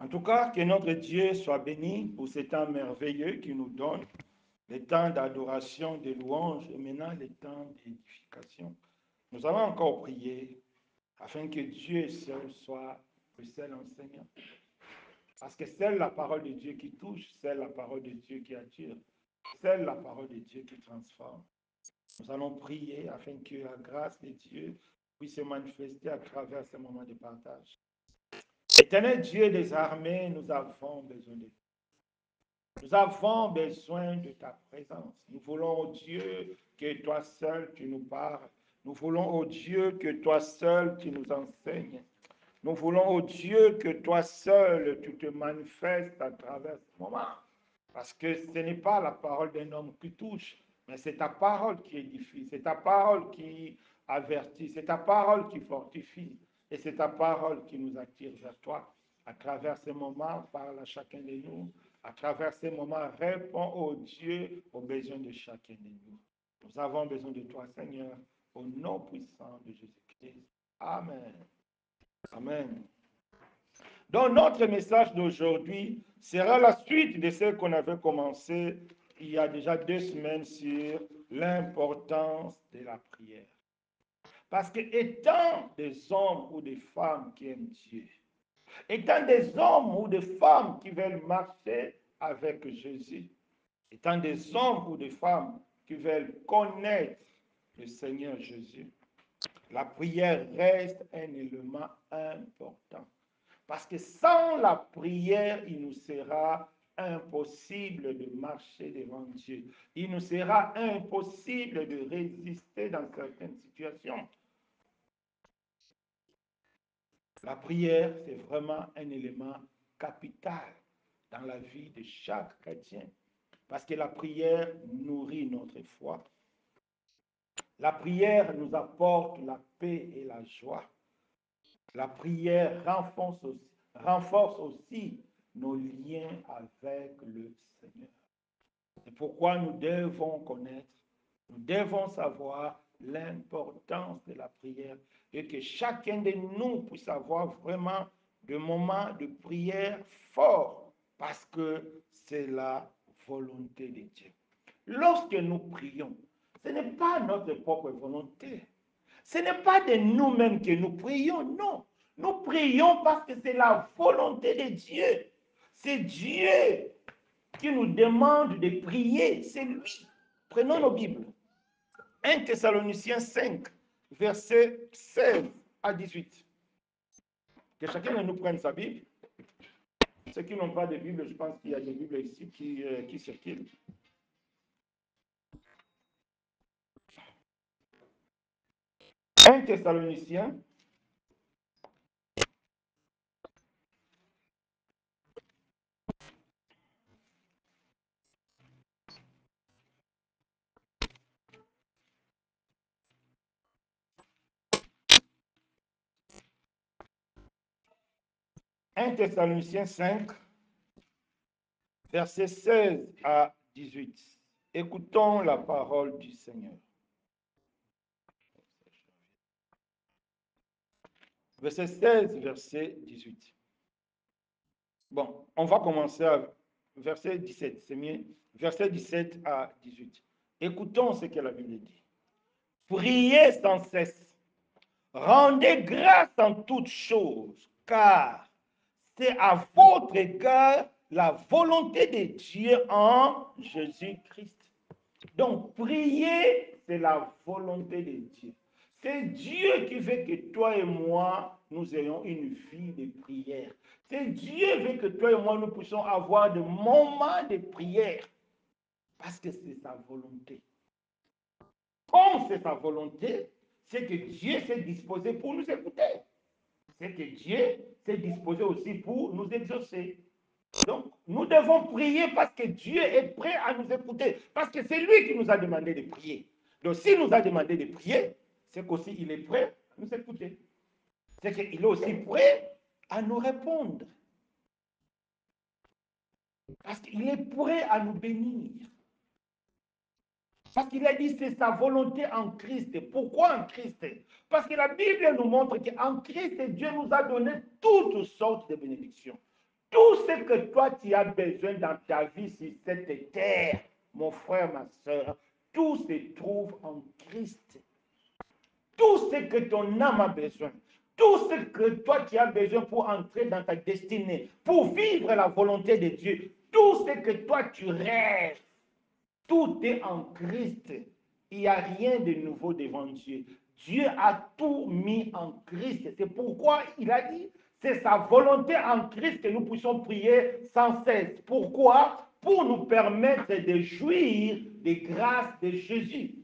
En tout cas, que notre Dieu soit béni pour ce temps merveilleux qu'il nous donne, les temps d'adoration, de louange et maintenant les temps d'édification. Nous allons encore prier afin que Dieu seul soit le seul enseignant. Parce que c'est la parole de Dieu qui touche, c'est la parole de Dieu qui attire, c'est la parole de Dieu qui transforme. Nous allons prier afin que la grâce de Dieu puisse se manifester à travers ce moment de partage. Éternel Dieu des armées, nous avons besoin de toi. Nous avons besoin de ta présence. Nous voulons, oh Dieu, que toi seul tu nous parles. Nous voulons, oh Dieu, que toi seul tu nous enseignes. Nous voulons, oh Dieu, que toi seul tu te manifestes à travers ce moment. Parce que ce n'est pas la parole d'un homme qui touche, mais c'est ta parole qui édifie, c'est ta parole qui avertit, c'est ta parole qui fortifie, et c'est ta parole qui nous attire vers toi. À travers ces moments, parle à chacun de nous. À travers ces moments, réponds, oh Dieu, aux besoins de chacun de nous. Nous avons besoin de toi, Seigneur, au nom puissant de Jésus-Christ. Amen. Amen. Donc, notre message d'aujourd'hui sera la suite de ce qu'on avait commencé il y a déjà 2 semaines sur l'importance de la prière. Parce que étant des hommes ou des femmes qui aiment Dieu, étant des hommes ou des femmes qui veulent marcher avec Jésus, étant des hommes ou des femmes qui veulent connaître le Seigneur Jésus, la prière reste un élément important. Parce que sans la prière, il nous sera impossible de marcher devant Dieu. Il nous sera impossible de résister dans certaines situations. La prière, c'est vraiment un élément capital dans la vie de chaque chrétien. Parce que la prière nourrit notre foi. La prière nous apporte la paix et la joie. La prière renforce aussi nos liens avec le Seigneur. C'est pourquoi nous devons connaître, nous devons savoir l'importance de la prière et que chacun de nous puisse avoir vraiment des moments de prière forts parce que c'est la volonté de Dieu. Lorsque nous prions, ce n'est pas notre propre volonté. Ce n'est pas de nous-mêmes que nous prions, non. Nous prions parce que c'est la volonté de Dieu. C'est Dieu qui nous demande de prier. C'est lui. Prenons nos Bibles. 1 Thessaloniciens 5, versets 16 à 18. Que chacun de nous prenne sa Bible. Ceux qui n'ont pas de Bible, je pense qu'il y a des Bibles ici qui circulent. 1 Thessaloniciens 1 Thessaloniciens 5, versets 16 à 18. Écoutons la parole du Seigneur. Verset 16, verset 18. Bon, on va commencer à verset 17, c'est mieux. Verset 17 à 18. Écoutons ce que la Bible dit. Priez sans cesse. Rendez grâce en toutes choses, car c'est à votre égard la volonté de Dieu en Jésus-Christ. Donc, prier, c'est la volonté de Dieu. C'est Dieu qui veut que toi et moi, nous ayons une vie de prière. C'est Dieu qui veut que toi et moi, nous puissions avoir des moments de prière. Parce que c'est sa volonté. Comme c'est sa volonté, c'est que Dieu s'est disposé pour nous écouter. C'est que Dieu s'est disposé aussi pour nous exaucer. Donc, nous devons prier parce que Dieu est prêt à nous écouter. Parce que c'est lui qui nous a demandé de prier. Donc, s'il nous a demandé de prier, c'est qu'aussi il est prêt à nous écouter. C'est qu'il est aussi prêt à nous répondre. Parce qu'il est prêt à nous bénir. Parce qu'il a dit c'est sa volonté en Christ. Pourquoi en Christ? Parce que la Bible nous montre qu'en Christ, Dieu nous a donné toutes sortes de bénédictions. Tout ce que toi, tu as besoin dans ta vie sur cette terre, mon frère, ma soeur, tout se trouve en Christ. Tout ce que ton âme a besoin, tout ce que toi tu as besoin pour entrer dans ta destinée, pour vivre la volonté de Dieu, tout ce que toi tu rêves, tout est en Christ. Il n'y a rien de nouveau devant Dieu. Dieu a tout mis en Christ. C'est pourquoi il a dit, c'est sa volonté en Christ que nous puissions prier sans cesse. Pourquoi? Pour nous permettre de jouir des grâces de Jésus.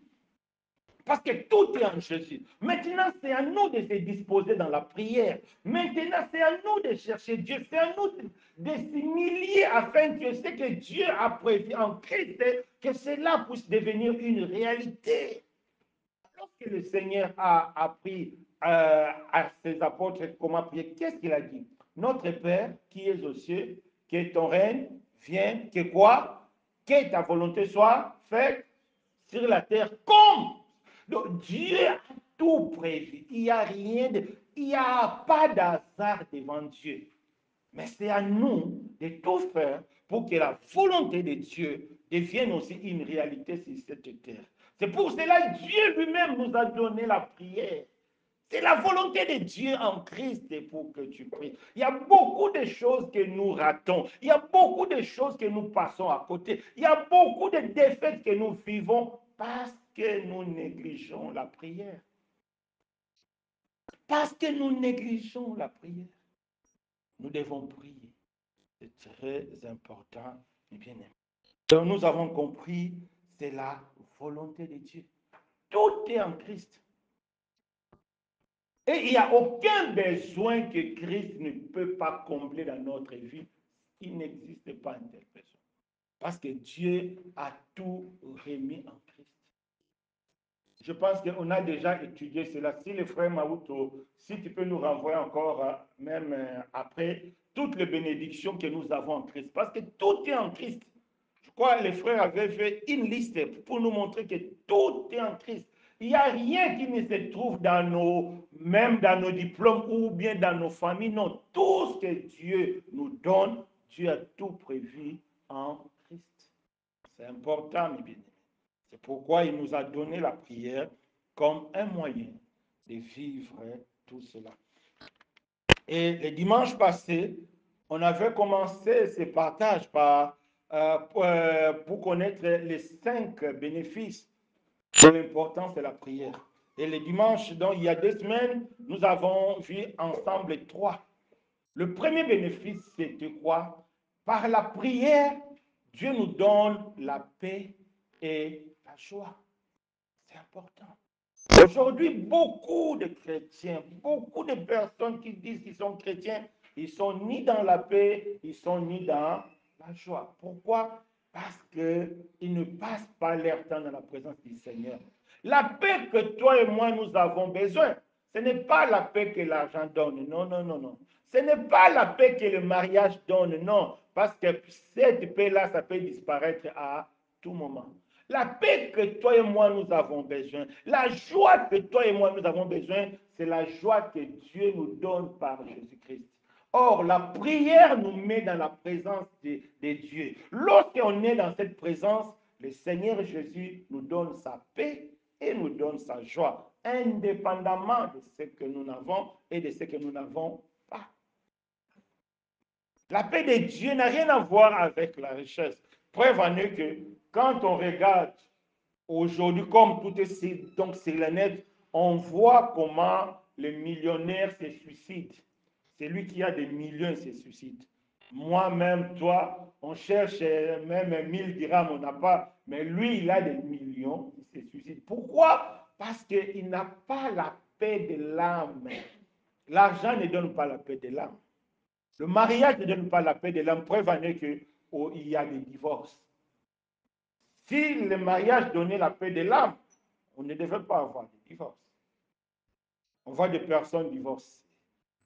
Parce que tout est en Jésus. Maintenant, c'est à nous de se disposer dans la prière. Maintenant, c'est à nous de chercher Dieu. C'est à nous de s'humilier afin que ce que Dieu a prévu en Christ, que cela puisse devenir une réalité. Lorsque le Seigneur a appris à ses apôtres comment prier, qu'est-ce qu'il a dit? Notre Père qui es aux cieux, que ton règne vienne, que quoi? Que ta volonté soit faite sur la terre comme. Donc Dieu a tout prévu. Il n'y a rien de, il n'y a pas d'hasard devant Dieu. Mais c'est à nous de tout faire pour que la volonté de Dieu devienne aussi une réalité sur cette terre. C'est pour cela que Dieu lui-même nous a donné la prière. C'est la volonté de Dieu en Christ pour que tu pries. Il y a beaucoup de choses que nous ratons. Il y a beaucoup de choses que nous passons à côté. Il y a beaucoup de défaites que nous vivons parce que nous négligeons la prière. Parce que nous négligeons la prière. Nous devons prier. C'est très important, mes bien-aimés. Donc nous avons compris, c'est la volonté de Dieu. Tout est en Christ. Et il n'y a aucun besoin que Christ ne peut pas combler dans notre vie. Il n'existe pas un tel besoin. Parce que Dieu a tout remis en Christ. Je pense qu'on a déjà étudié cela. Si le frère Maouto, si tu peux nous renvoyer encore, même après, toutes les bénédictions que nous avons en Christ. Parce que tout est en Christ. Je crois que les frères avaient fait une liste pour nous montrer que tout est en Christ. Il n'y a rien qui ne se trouve même dans nos diplômes ou bien dans nos familles. Non, tout ce que Dieu nous donne, Dieu a tout prévu en Christ. C'est important, mes bien-aimés. C'est pourquoi il nous a donné la prière comme un moyen de vivre tout cela. Et le dimanche passé, on avait commencé ce partage pour connaître les 5 bénéfices de l'importance de la prière. Et le dimanche, donc il y a 2 semaines, nous avons vu ensemble 3. Le premier bénéfice, c'était quoi? Par la prière, Dieu nous donne la paix et la joie. C'est important. Aujourd'hui, beaucoup de chrétiens, beaucoup de personnes qui disent qu'ils sont chrétiens, ils sont ni dans la paix, ils sont ni dans la joie. Pourquoi? Parce qu'ils ne passent pas leur temps dans la présence du Seigneur. La paix que toi et moi, nous avons besoin, ce n'est pas la paix que l'argent donne. Non, non, non, non. Ce n'est pas la paix que le mariage donne. Non, parce que cette paix-là, ça peut disparaître à tout moment. La paix que toi et moi nous avons besoin, la joie que toi et moi nous avons besoin, c'est la joie que Dieu nous donne par Jésus-Christ. Or, la prière nous met dans la présence de Dieu. Lorsqu'on est dans cette présence, le Seigneur Jésus nous donne sa paix et nous donne sa joie, indépendamment de ce que nous avons et de ce que nous n'avons pas. La paix de Dieu n'a rien à voir avec la richesse. Preuve en est que quand on regarde aujourd'hui, comme tout est donc sur le net, on voit comment les millionnaires se suicident. Celui qui a des millions se suicide. Moi-même, toi, on cherche même 1000 dirhams, on n'a pas, mais lui, il a des millions, il se suicide. Pourquoi? Parce qu'il n'a pas la paix de l'âme. L'argent ne donne pas la paix de l'âme. Le mariage ne donne pas la paix de l'âme. Preuve en est qu'il y a des divorces. Si le mariage donnait la paix de l'âme, on ne devait pas avoir de divorce. On voit des personnes divorcées.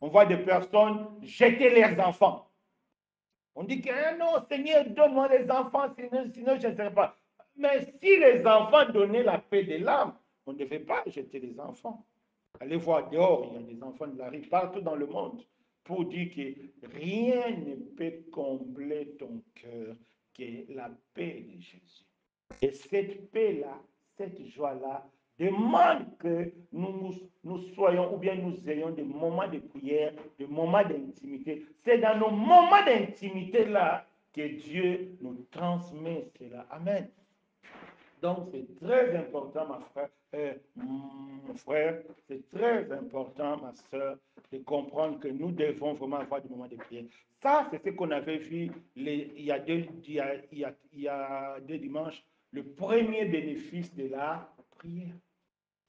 On voit des personnes jeter leurs enfants. On dit que non, Seigneur, donne-moi les enfants, sinon je ne serai pas. Mais si les enfants donnaient la paix de l'âme, on ne devait pas jeter les enfants. Allez voir dehors, il y a des enfants de la rue partout dans le monde pour dire que rien ne peut combler ton cœur, qui est la paix de Jésus. Et cette paix-là, cette joie-là, demande que nous soyons ou bien nous ayons des moments de prière, des moments d'intimité. C'est dans nos moments d'intimité-là que Dieu nous transmet cela. Amen. Donc, c'est très important, mon frère, c'est très important, ma soeur, de comprendre que nous devons vraiment avoir des moments de prière. Ça, c'est ce qu'on avait vu il y a deux dimanches, le premier bénéfice de la prière.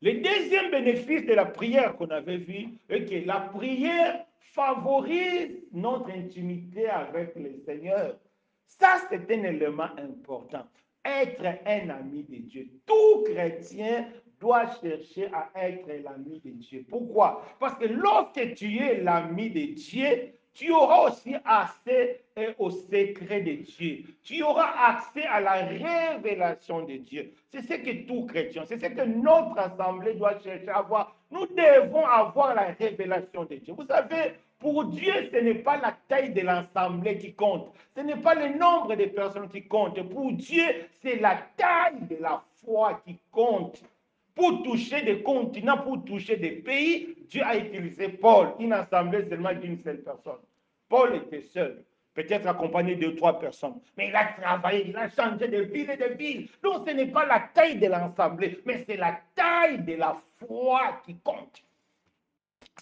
Le deuxième bénéfice de la prière qu'on avait vu est que la prière favorise notre intimité avec le Seigneur. Ça, c'est un élément important. Être un ami de Dieu. Tout chrétien doit chercher à être l'ami de Dieu. Pourquoi? Parce que lorsque tu es l'ami de Dieu, tu auras aussi accès au secret de Dieu. Tu auras accès à la révélation de Dieu. C'est ce que tout chrétien, c'est ce que notre assemblée doit chercher à avoir. Nous devons avoir la révélation de Dieu. Vous savez, pour Dieu, ce n'est pas la taille de l'assemblée qui compte. Ce n'est pas le nombre de personnes qui compte. Pour Dieu, c'est la taille de la foi qui compte. Pour toucher des continents, pour toucher des pays, Dieu a utilisé Paul, une assemblée seulement d'une seule personne. Paul était seul, peut-être accompagné de 3 personnes, mais il a travaillé, il a changé de ville et de ville. Donc ce n'est pas la taille de l'assemblée, mais c'est la taille de la foi qui compte.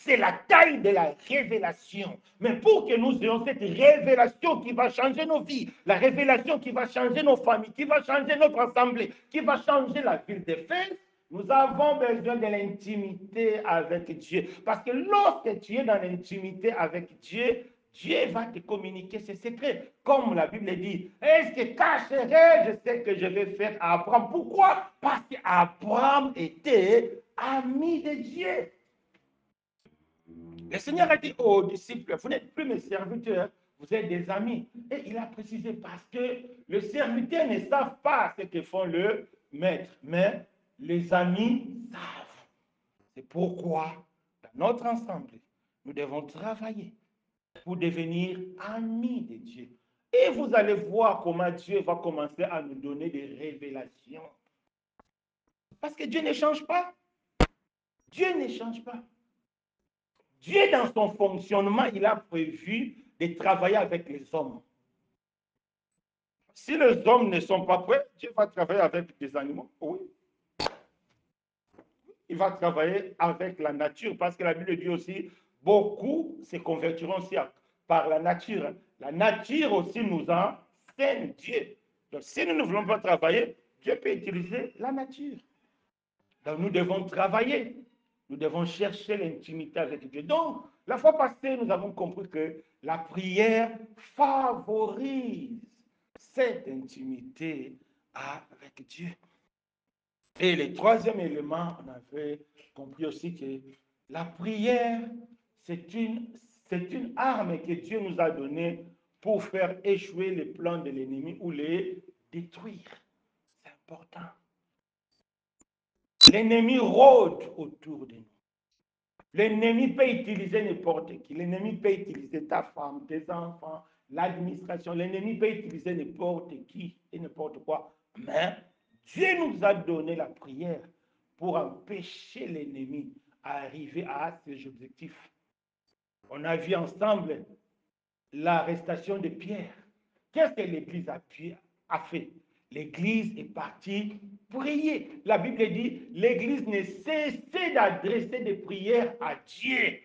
C'est la taille de la révélation. Mais pour que nous ayons cette révélation qui va changer nos vies, la révélation qui va changer nos familles, qui va changer notre assemblée, qui va changer la ville d'Éphèse, nous avons besoin de l'intimité avec Dieu. Parce que lorsque tu es dans l'intimité avec Dieu, Dieu va te communiquer ses secrets. Comme la Bible dit, est-ce que cacherai-je ce que je vais faire à Abraham? Pourquoi? Parce qu'Abraham était ami de Dieu. Le Seigneur a dit aux disciples, vous n'êtes plus mes serviteurs, vous êtes des amis. Et il a précisé parce que les serviteurs ne savent pas ce que font le maître, mais les amis savent. C'est pourquoi, dans notre ensemble, nous devons travailler pour devenir amis de Dieu. Et vous allez voir comment Dieu va commencer à nous donner des révélations. Parce que Dieu ne change pas. Dieu ne change pas. Dieu, dans son fonctionnement, il a prévu de travailler avec les hommes. Si les hommes ne sont pas prêts, Dieu va travailler avec des animaux. Oui. Il va travailler avec la nature, parce que la Bible dit aussi, beaucoup se convertiront aussi par la nature. La nature aussi nous enseigne Dieu. Donc, si nous ne voulons pas travailler, Dieu peut utiliser la nature. Donc, nous devons travailler. Nous devons chercher l'intimité avec Dieu. Donc, la fois passée, nous avons compris que la prière favorise cette intimité avec Dieu. Et le troisième élément, on avait compris aussi que la prière, c'est une arme que Dieu nous a donnée pour faire échouer les plans de l'ennemi ou les détruire. C'est important. L'ennemi rôde autour de nous. L'ennemi peut utiliser n'importe qui. L'ennemi peut utiliser ta femme, tes enfants, l'administration. L'ennemi peut utiliser n'importe qui et n'importe quoi. Mais Dieu nous a donné la prière pour empêcher l'ennemi à arriver à ses objectifs. On a vu ensemble l'arrestation de Pierre. Qu'est-ce que l'Église a fait? L'Église est partie prier. La Bible dit, l'Église ne cessait d'adresser des prières à Dieu.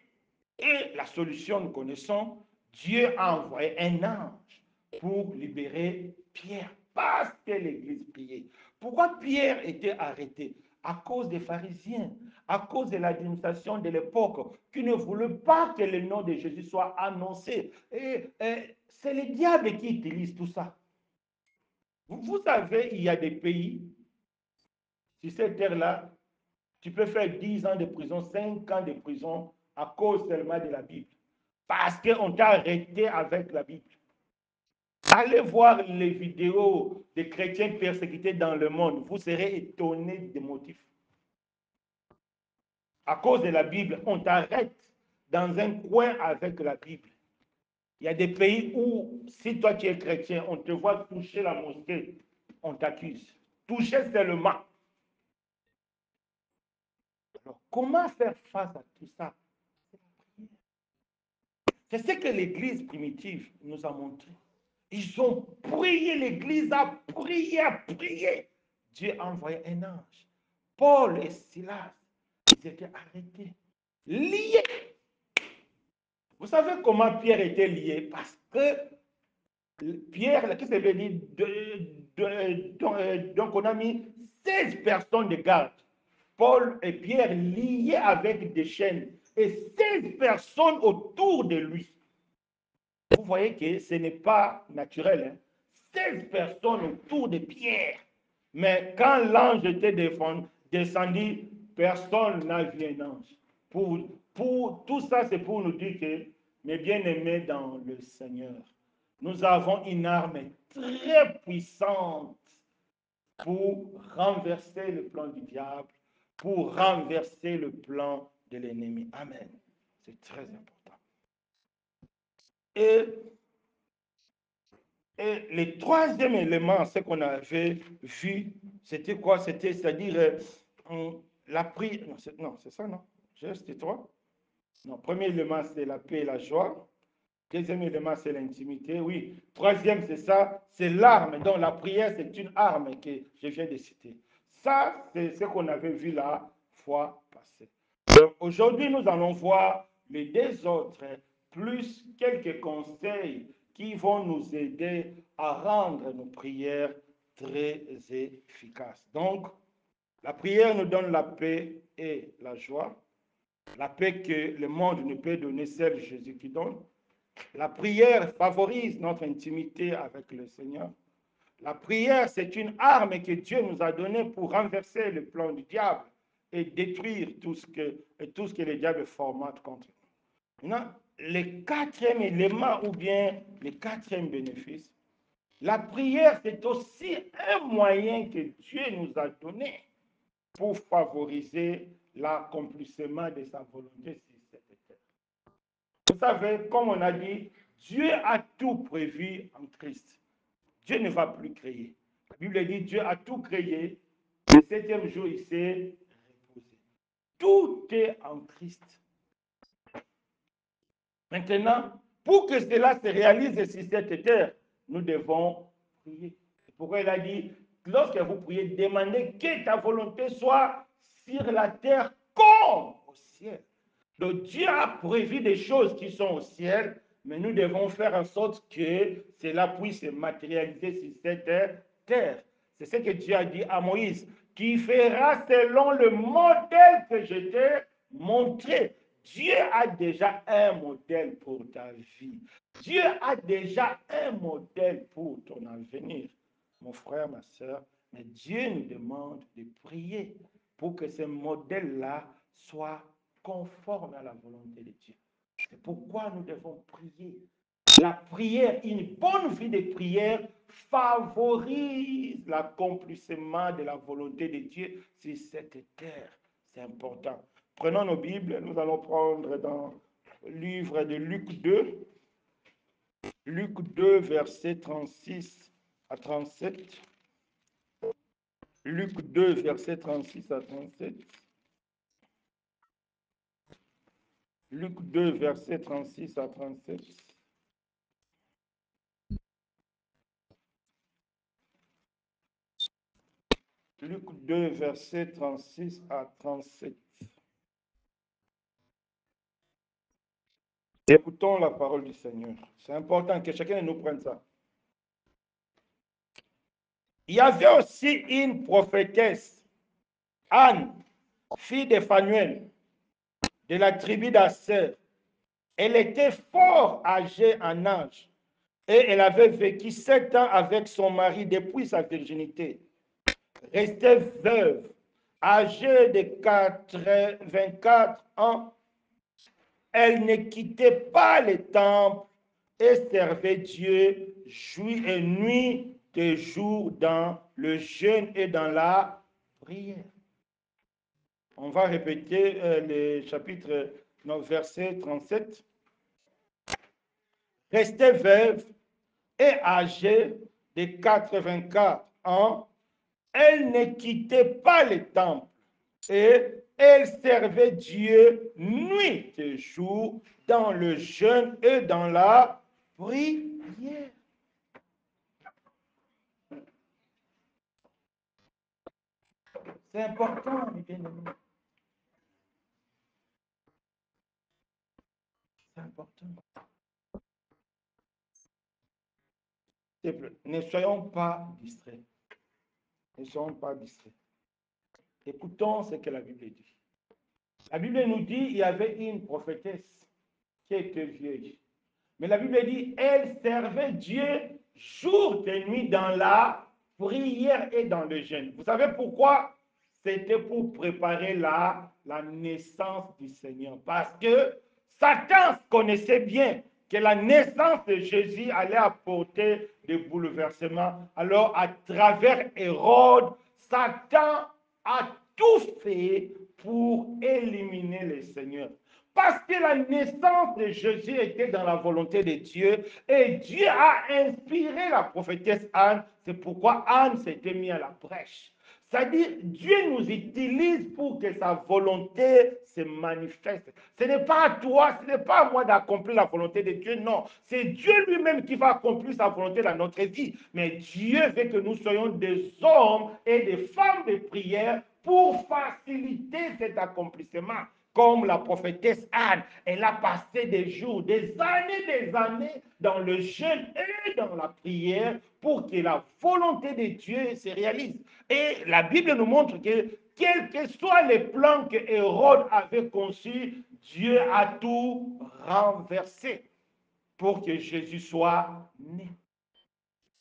Et la solution, nous connaissons, Dieu a envoyé un ange pour libérer Pierre, parce que l'Église priait. Pourquoi Pierre était arrêté? À cause des pharisiens, à cause de l'administration de l'époque, qui ne voulaient pas que le nom de Jésus soit annoncé. Et c'est le diable qui utilise tout ça. Vous savez, il y a des pays, sur cette terre-là, tu peux faire 10 ans de prison, 5 ans de prison à cause seulement de la Bible. Parce qu'on t'a arrêté avec la Bible. Allez voir les vidéos des chrétiens persécutés dans le monde. Vous serez étonnés des motifs. À cause de la Bible, on t'arrête dans un coin avec la Bible. Il y a des pays où, si toi tu es chrétien, on te voit toucher la mosquée, on t'accuse. Toucher seulement. Alors, comment faire face à tout ça? C'est ce que l'Église primitive nous a montré. Ils ont prié, l'Église a prié, a prié. Dieu a envoyé un ange. Paul et Silas, ils étaient arrêtés, liés. Vous savez comment Pierre était lié? Parce que Pierre, qu'est-ce que ça veut dire? Donc on a mis 16 personnes de garde. Paul et Pierre liés avec des chaînes et 16 personnes autour de lui. Vous voyez que ce n'est pas naturel. Hein? 16 personnes autour de Pierre. Mais quand l'ange était descendu, personne n'a vu un ange. Pour tout ça, c'est pour nous dire que, mes bien-aimés dans le Seigneur, nous avons une arme très puissante pour renverser le plan du diable, pour renverser le plan de l'ennemi. Amen. C'est très important. Et le troisième élément, ce qu'on avait vu, c'était quoi? C'est-à-dire la prière. Non, c'est ça, non? C'était trois? Non, premier élément, c'est la paix et la joie. Deuxième élément, c'est l'intimité. Oui. Troisième, c'est ça, c'est l'arme. Donc, la prière, c'est une arme que je viens de citer. Ça, c'est ce qu'on avait vu la fois passée. Aujourd'hui, nous allons voir les deux autres, plus quelques conseils qui vont nous aider à rendre nos prières très efficaces. Donc, la prière nous donne la paix et la joie. La paix que le monde ne peut donner, celle Jésus qui donne. La prière favorise notre intimité avec le Seigneur. La prière, c'est une arme que Dieu nous a donnée pour renverser le plan du diable et détruire tout ce que le diable formate contre nous. Maintenant, le quatrième élément ou bien le quatrième bénéfice, la prière, c'est aussi un moyen que Dieu nous a donné pour favoriser l'accomplissement de sa volonté sur cette terre. Vous savez, comme on a dit, Dieu a tout prévu en Christ. Dieu ne va plus créer. La Bible dit Dieu a tout créé. Le septième jour, il s'est reposé. Tout est en Christ. Maintenant, pour que cela se réalise sur cette terre, nous devons prier. C'est pourquoi il a dit, lorsque vous priez, demandez que ta volonté soit sur la terre comme au ciel. Donc Dieu a prévu des choses qui sont au ciel, mais nous devons faire en sorte que cela puisse se matérialiser sur cette terre. C'est ce que Dieu a dit à Moïse, qui fera selon le modèle que je t'ai montré. Dieu a déjà un modèle pour ta vie. Dieu a déjà un modèle pour ton avenir. Mon frère, ma soeur, mais Dieu nous demande de prier pour que ce modèle-là soit conforme à la volonté de Dieu. C'est pourquoi nous devons prier. La prière, une bonne vie de prière favorise l'accomplissement de la volonté de Dieu sur cette terre. C'est important. Prenons nos Bibles, nous allons prendre dans le livre de Luc 2, Luc 2, versets 36 à 37. Luc 2, versets 36 à 37. Luc 2, versets 36 à 37. Luc 2, versets 36 à 37. Écoutons la parole du Seigneur. C'est important que chacun de nous prenne ça. Il y avait aussi une prophétesse, Anne, fille de Phanuel, de la tribu d'Aser. Elle était fort âgée en âge et elle avait vécu 7 ans avec son mari depuis sa virginité. Restée veuve, âgée de 24 ans, elle ne quittait pas le temple et servait Dieu jour et nuit, de jour dans le jeûne et dans la prière. On va répéter le chapitre, verset 37. restait veuve et âgée de 84 ans, elle ne quittait pas le temple et elle servait Dieu nuit et jour dans le jeûne et dans la prière. C'est important, mes bien-aimés. C'est important. Ne soyons pas distraits. Ne soyons pas distraits. Écoutons ce que la Bible dit. La Bible nous dit qu'il y avait une prophétesse qui était vieille. Mais la Bible dit elle servait Dieu jour et nuit dans la prière et dans le jeûne. Vous savez pourquoi? C'était pour préparer la naissance du Seigneur. Parce que Satan connaissait bien que la naissance de Jésus allait apporter des bouleversements. Alors, à travers Hérode, Satan a tout fait pour éliminer le Seigneur. Parce que la naissance de Jésus était dans la volonté de Dieu et Dieu a inspiré la prophétesse Anne. C'est pourquoi Anne s'était mise à la brèche. C'est-à-dire, Dieu nous utilise pour que sa volonté se manifeste. Ce n'est pas à toi, ce n'est pas à moi d'accomplir la volonté de Dieu, non. C'est Dieu lui-même qui va accomplir sa volonté dans notre vie. Mais Dieu veut que nous soyons des hommes et des femmes de prière pour faciliter cet accomplissement. Comme la prophétesse Anne, elle a passé des jours, des années dans le jeûne et dans la prière pour que la volonté de Dieu se réalise. Et la Bible nous montre que quels que soient les plans que Hérode avait conçus, Dieu a tout renversé pour que Jésus soit né.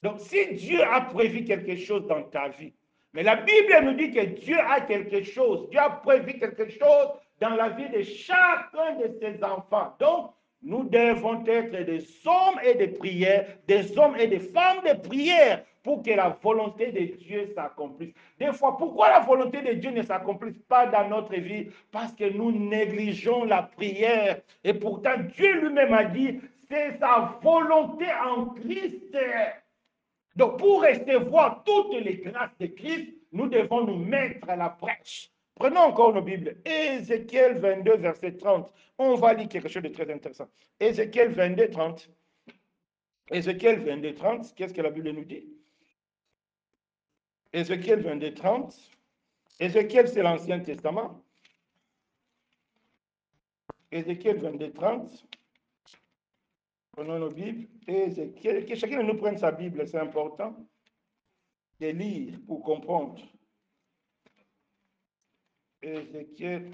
Donc, si Dieu a prévu quelque chose dans ta vie, mais la Bible nous dit que Dieu a quelque chose, Dieu a prévu quelque chose dans la vie de chacun de ses enfants. Donc, nous devons être des hommes et des prières, des hommes et des femmes de prière pour que la volonté de Dieu s'accomplisse. Des fois, pourquoi la volonté de Dieu ne s'accomplisse pas dans notre vie? Parce que nous négligeons la prière. Et pourtant, Dieu lui-même a dit, c'est sa volonté en Christ. Donc, pour recevoir toutes les grâces de Christ, nous devons nous mettre à la brèche. Prenons encore nos Bibles. Ézéchiel 22, verset 30. On va lire quelque chose de très intéressant. Ézéchiel 22, 30. Ézéchiel 22, 30. Qu'est-ce que la Bible nous dit? Ézéchiel 22, 30. Ézéchiel, c'est l'Ancien Testament. Ézéchiel 22, 30. Prenons nos Bibles. Ézéchiel, que chacun de nous prenne sa Bible, c'est important de lire pour comprendre. Ézéchiel.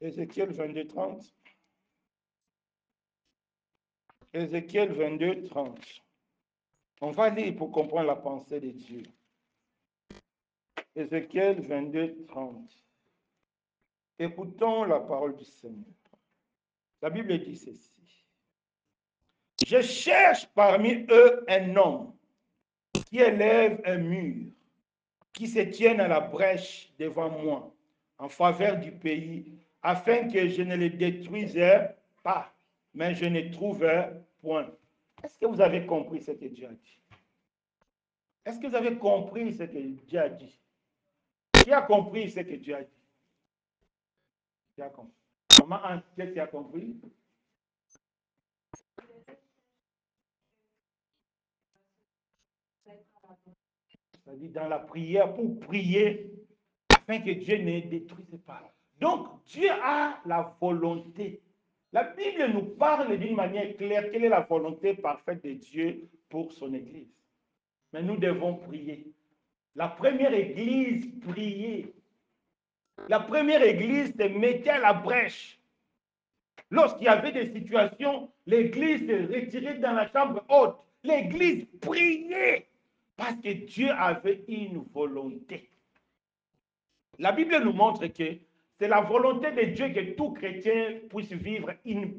Ézéchiel 22, 30. Ézéchiel 22, 30. On va lire pour comprendre la pensée de Dieu. Ézéchiel 22, 30. Écoutons la parole du Seigneur. La Bible dit ceci. Je cherche parmi eux un homme qui élève un mur, qui se tienne à la brèche devant moi, en faveur du pays, afin que je ne le détruise pas, mais je ne trouve point. Est-ce que vous avez compris ce que Dieu a dit? Est-ce que vous avez compris ce que Dieu a dit? Qui a compris ce que Dieu a dit? Qui a compris? Maman Anne, qu'est-ce qui a compris? C'est-à-dire dans la prière, pour prier, afin que Dieu ne détruise pas. Donc, Dieu a la volonté. La Bible nous parle d'une manière claire quelle est la volonté parfaite de Dieu pour son Église. Mais nous devons prier. La première Église priait. La première Église se mettait à la brèche. Lorsqu'il y avait des situations, l'Église se retirait dans la chambre haute. L'Église priait parce que Dieu avait une volonté. La Bible nous montre que c'est la volonté de Dieu que tout chrétien puisse vivre une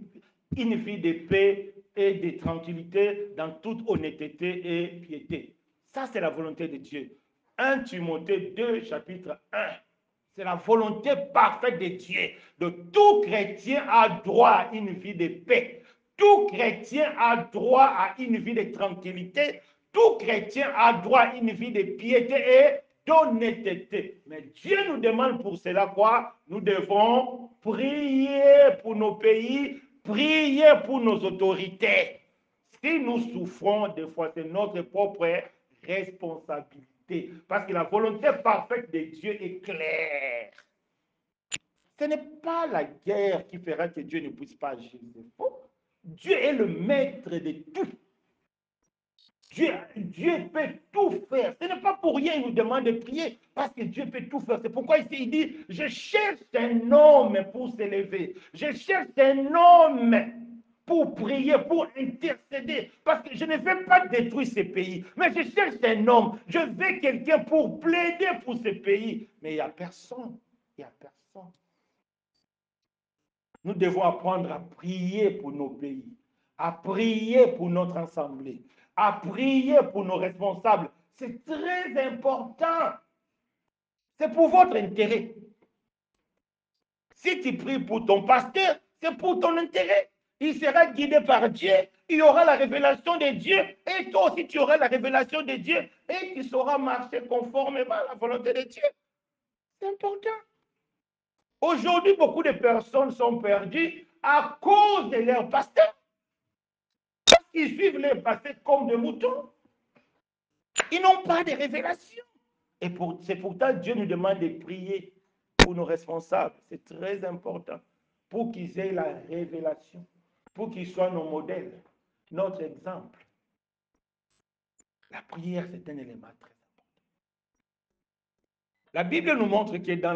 vie de paix et de tranquillité dans toute honnêteté et piété. Ça, c'est la volonté de Dieu. 1 Timothée 2, chapitre 1. C'est la volonté parfaite de Dieu. De tout chrétien a droit à une vie de paix. Tout chrétien a droit à une vie de tranquillité. Tout chrétien a droit à une vie de piété et d'honnêteté. Mais Dieu nous demande pour cela quoi? Nous devons prier pour nos pays, prier pour nos autorités. Si nous souffrons, des fois, c'est notre propre responsabilité. Parce que la volonté parfaite de Dieu est claire. Ce n'est pas la guerre qui fera que Dieu ne puisse pas agir. Dieu est le maître de tout. Dieu peut tout faire. Ce n'est pas pour rien qu'il nous demande de prier, parce que Dieu peut tout faire. C'est pourquoi ici il dit, je cherche un homme pour s'élever. Je cherche un homme pour prier, pour intercéder. Parce que je ne veux pas détruire ces pays, mais je cherche un homme. Je veux quelqu'un pour plaider pour ces pays. Mais il n'y a personne. Il n'y a personne. Nous devons apprendre à prier pour nos pays, à prier pour notre assemblée, à prier pour nos responsables. C'est très important. C'est pour votre intérêt. Si tu pries pour ton pasteur, c'est pour ton intérêt. Il sera guidé par Dieu. Il y aura la révélation de Dieu. Et toi aussi, tu auras la révélation de Dieu. Et tu sauras marcher conformément à la volonté de Dieu. C'est important. Aujourd'hui, beaucoup de personnes sont perdues à cause de leur pasteur. Parce qu'ils suivent les pasteurs comme des moutons. Ils n'ont pas de révélation. Et c'est pourtant Dieu nous demande de prier pour nos responsables. C'est très important. Pour qu'ils aient la révélation. Pour qu'ils soient nos modèles, notre exemple. La prière, c'est un élément très important. La Bible nous montre que dans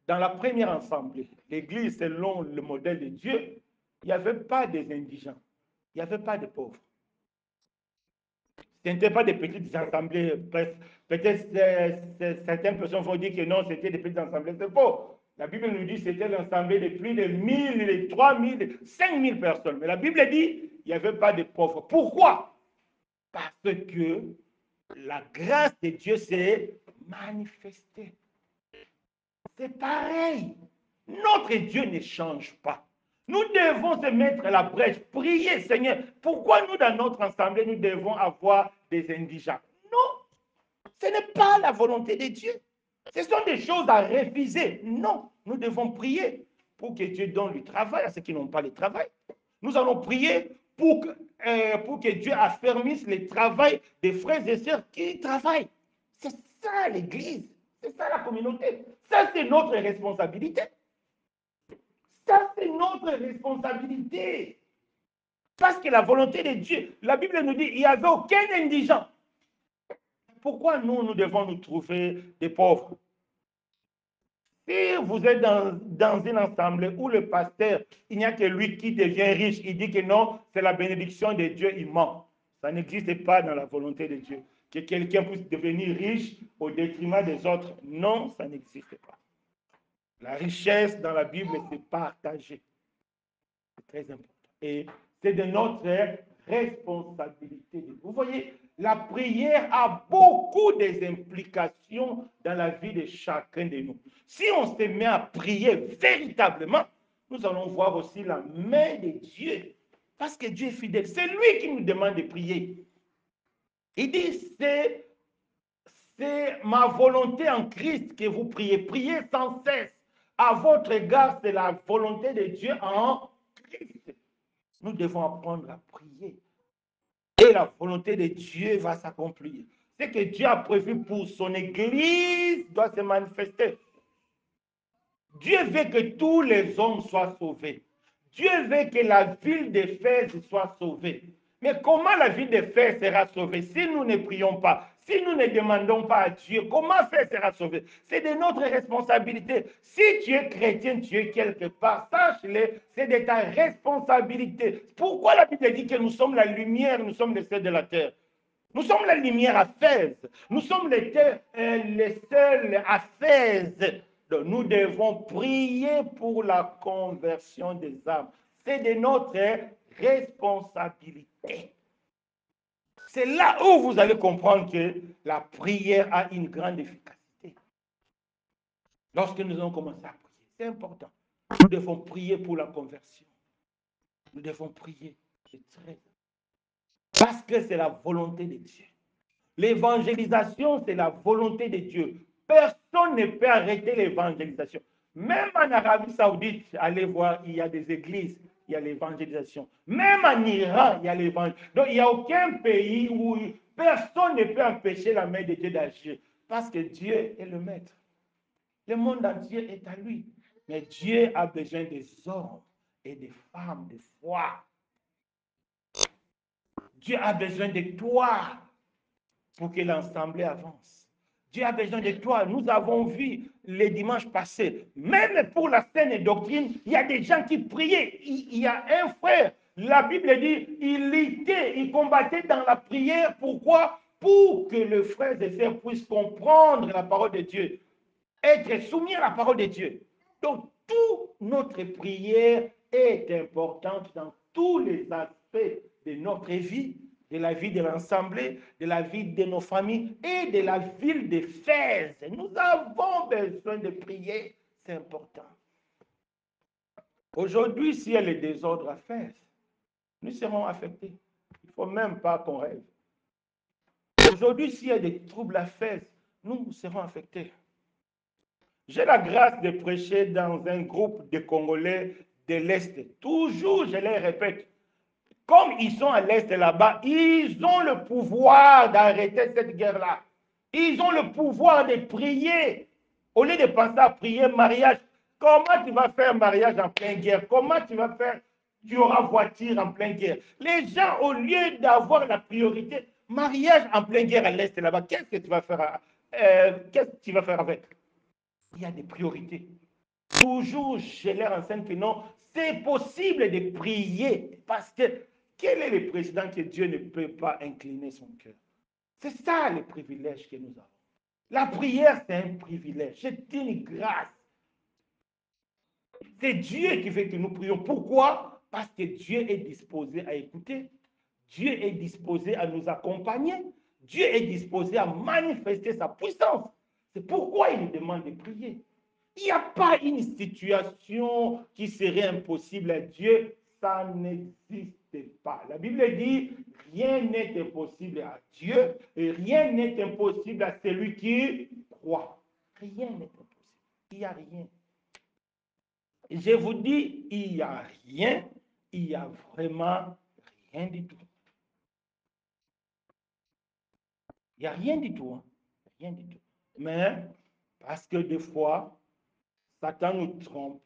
la première assemblée, l'Église, selon le modèle de Dieu, il n'y avait pas des indigents. Il n'y avait pas de pauvres. Ce n'était pas des petites assemblées. Peut-être certaines personnes vont dire que non, c'était des petites assemblées. C'est faux. La Bible nous dit que c'était l'assemblée de plus de 1000, de 3000, 5000 personnes. Mais la Bible dit qu'il n'y avait pas de pauvres. Pourquoi? Parce que la grâce de Dieu s'est manifestée. C'est pareil. Notre Dieu ne change pas. Nous devons se mettre à la brèche, prier, Seigneur. Pourquoi nous, dans notre assemblée, nous devons avoir des indigents? Non, ce n'est pas la volonté de Dieu. Ce sont des choses à refuser. Non, nous devons prier pour que Dieu donne du travail à ceux qui n'ont pas le travail. Nous allons prier pour que Dieu affermisse le travail des frères et sœurs qui travaillent. C'est ça l'Église. C'est ça la communauté. Ça, c'est notre responsabilité. Ça, c'est notre responsabilité. Parce que la volonté de Dieu, la Bible nous dit, il n'y avait aucun indigent. Pourquoi nous devons nous trouver des pauvres? Si vous êtes dans une assemblée où le pasteur, il n'y a que lui qui devient riche, il dit que non, c'est la bénédiction de Dieu, il ment. Ça n'existe pas dans la volonté de Dieu. Que quelqu'un puisse devenir riche au détriment des autres. Non, ça n'existe pas. La richesse dans la Bible, c'est partagé. C'est très important. Et c'est de notre responsabilité. Vous voyez, la prière a beaucoup d'implications dans la vie de chacun de nous. Si on se met à prier véritablement, nous allons voir aussi la main de Dieu. Parce que Dieu est fidèle. C'est lui qui nous demande de prier. Il dit, c'est ma volonté en Christ que vous priez. Priez sans cesse. À votre égard, c'est la volonté de Dieu en Christ. Nous devons apprendre à prier. Et la volonté de Dieu va s'accomplir. Ce que Dieu a prévu pour son Église doit se manifester. Dieu veut que tous les hommes soient sauvés. Dieu veut que la ville d'Éphèse soit sauvée. Mais comment la ville d'Éphèse sera sauvée si nous ne prions pas, si nous ne demandons pas à Dieu, comment Éphèse sera sauvée? C'est de notre responsabilité. Si tu es chrétien, tu es quelque part, sache-le, c'est de ta responsabilité. Pourquoi la Bible dit que nous sommes la lumière, nous sommes les seuls de la terre? Nous sommes la lumière à Fès. Nous sommes les seuls à Fès. Donc, nous devons prier pour la conversion des âmes. C'est de notre responsabilité. C'est là où vous allez comprendre que la prière a une grande efficacité. Lorsque nous avons commencé à prier, c'est important. Nous devons prier pour la conversion. Nous devons prier. C'est très parce que c'est la volonté de Dieu. L'évangélisation, c'est la volonté de Dieu. Personne ne peut arrêter l'évangélisation. Même en Arabie Saoudite, allez voir, il y a des églises, il y a l'évangélisation. Même en Iran, il y a l'évangélisation. Donc, il n'y a aucun pays où personne ne peut empêcher la main de Dieu d'agir. Parce que Dieu est le maître. Le monde entier est à lui. Mais Dieu a besoin des hommes et des femmes de foi. Dieu a besoin de toi pour que l'Assemblée avance. Dieu a besoin de toi. Nous avons vu les dimanches passés, même pour la saine doctrine, il y a des gens qui priaient. Il y a un frère, la Bible dit, il luttait, il combattait dans la prière. Pourquoi? Pour que le frère et sœurs puissent comprendre la parole de Dieu, être soumis à la parole de Dieu. Donc, toute notre prière est importante dans tous les aspects de notre vie, de la vie de l'Assemblée, de la vie de nos familles et de la ville d'Éphèse. Nous avons besoin de prier, c'est important. Aujourd'hui, s'il y a le désordre à Éphèse, nous serons affectés. Il ne faut même pas qu'on rêve. Aujourd'hui, s'il y a des troubles à Éphèse, nous serons affectés. J'ai la grâce de prêcher dans un groupe de Congolais de l'Est. Toujours, je les répète, comme ils sont à l'Est là-bas, ils ont le pouvoir d'arrêter cette guerre-là. Ils ont le pouvoir de prier. Au lieu de penser à prier mariage, comment tu vas faire mariage en pleine guerre? Comment tu vas faire, tu auras voiture en pleine guerre? Les gens, au lieu d'avoir la priorité, mariage en pleine guerre à l'Est là-bas, qu'est-ce que tu vas faire? Qu'est-ce que tu vas faire avec? Il y a des priorités. Toujours, je leur enseigne que non, c'est possible de prier parce que quel est le président que Dieu ne peut pas incliner son cœur? C'est ça le privilège que nous avons. La prière, c'est un privilège, c'est une grâce. C'est Dieu qui fait que nous prions. Pourquoi? Parce que Dieu est disposé à écouter. Dieu est disposé à nous accompagner. Dieu est disposé à manifester sa puissance. C'est pourquoi il nous demande de prier. Il n'y a pas une situation qui serait impossible à Dieu. Ça n'existe pas. La Bible dit, rien n'est impossible à Dieu et rien n'est impossible à celui qui croit. Rien n'est impossible. Il n'y a rien. Je vous dis, il n'y a rien. Il n'y a vraiment rien du tout. Il n'y a rien du tout. Hein. Rien du tout. Mais parce que des fois, Satan nous trompe.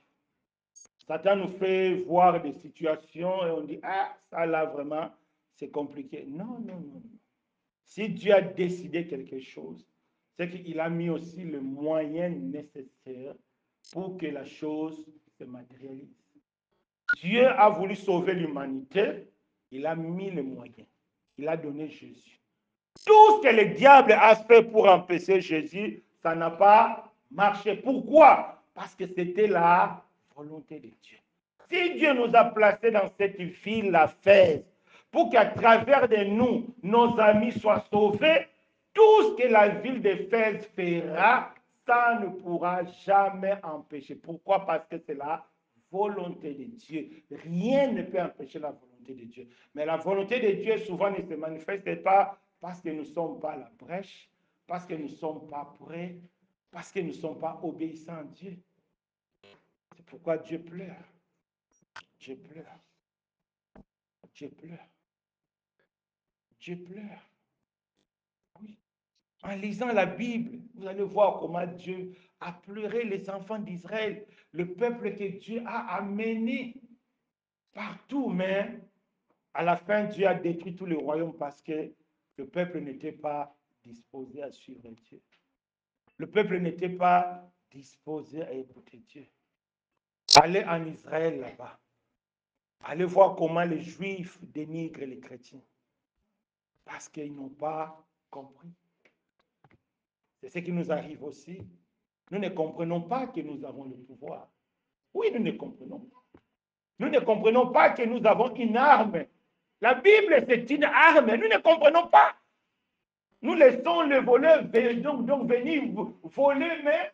Satan nous fait voir des situations et on dit, ah, ça là vraiment, c'est compliqué. Non, non, non. Si Dieu a décidé quelque chose, c'est qu'il a mis aussi le moyen nécessaire pour que la chose se matérialise. Dieu a voulu sauver l'humanité, il a mis les moyens. Il a donné Jésus. Tout ce que le diable a fait pour empêcher Jésus, ça n'a pas marché. Pourquoi? Parce que c'était la volonté de Dieu. Si Dieu nous a placés dans cette ville, la Fès, pour qu'à travers de nous, nos amis soient sauvés, tout ce que la ville de Fès fera, ça ne pourra jamais empêcher. Pourquoi? Parce que c'est la volonté de Dieu. Rien ne peut empêcher la volonté de Dieu. Mais la volonté de Dieu souvent ne se manifeste pas parce que nous ne sommes pas à la brèche, parce que nous ne sommes pas prêts, parce que nous ne sommes pas obéissants à Dieu. C'est pourquoi Dieu pleure. Dieu pleure. Dieu pleure. Dieu pleure. Oui. En lisant la Bible, vous allez voir comment Dieu a pleuré les enfants d'Israël, le peuple que Dieu a amené partout. Mais à la fin, Dieu a détruit tout le royaume parce que le peuple n'était pas disposé à suivre Dieu. Le peuple n'était pas disposé à écouter Dieu. Allez en Israël là-bas. Allez voir comment les Juifs dénigrent les chrétiens. Parce qu'ils n'ont pas compris. C'est ce qui nous arrive aussi. Nous ne comprenons pas que nous avons le pouvoir. Oui, nous ne comprenons pas. Nous ne comprenons pas que nous avons une arme. La Bible, c'est une arme. Nous ne comprenons pas. Nous laissons le voleur donc venir voler, mais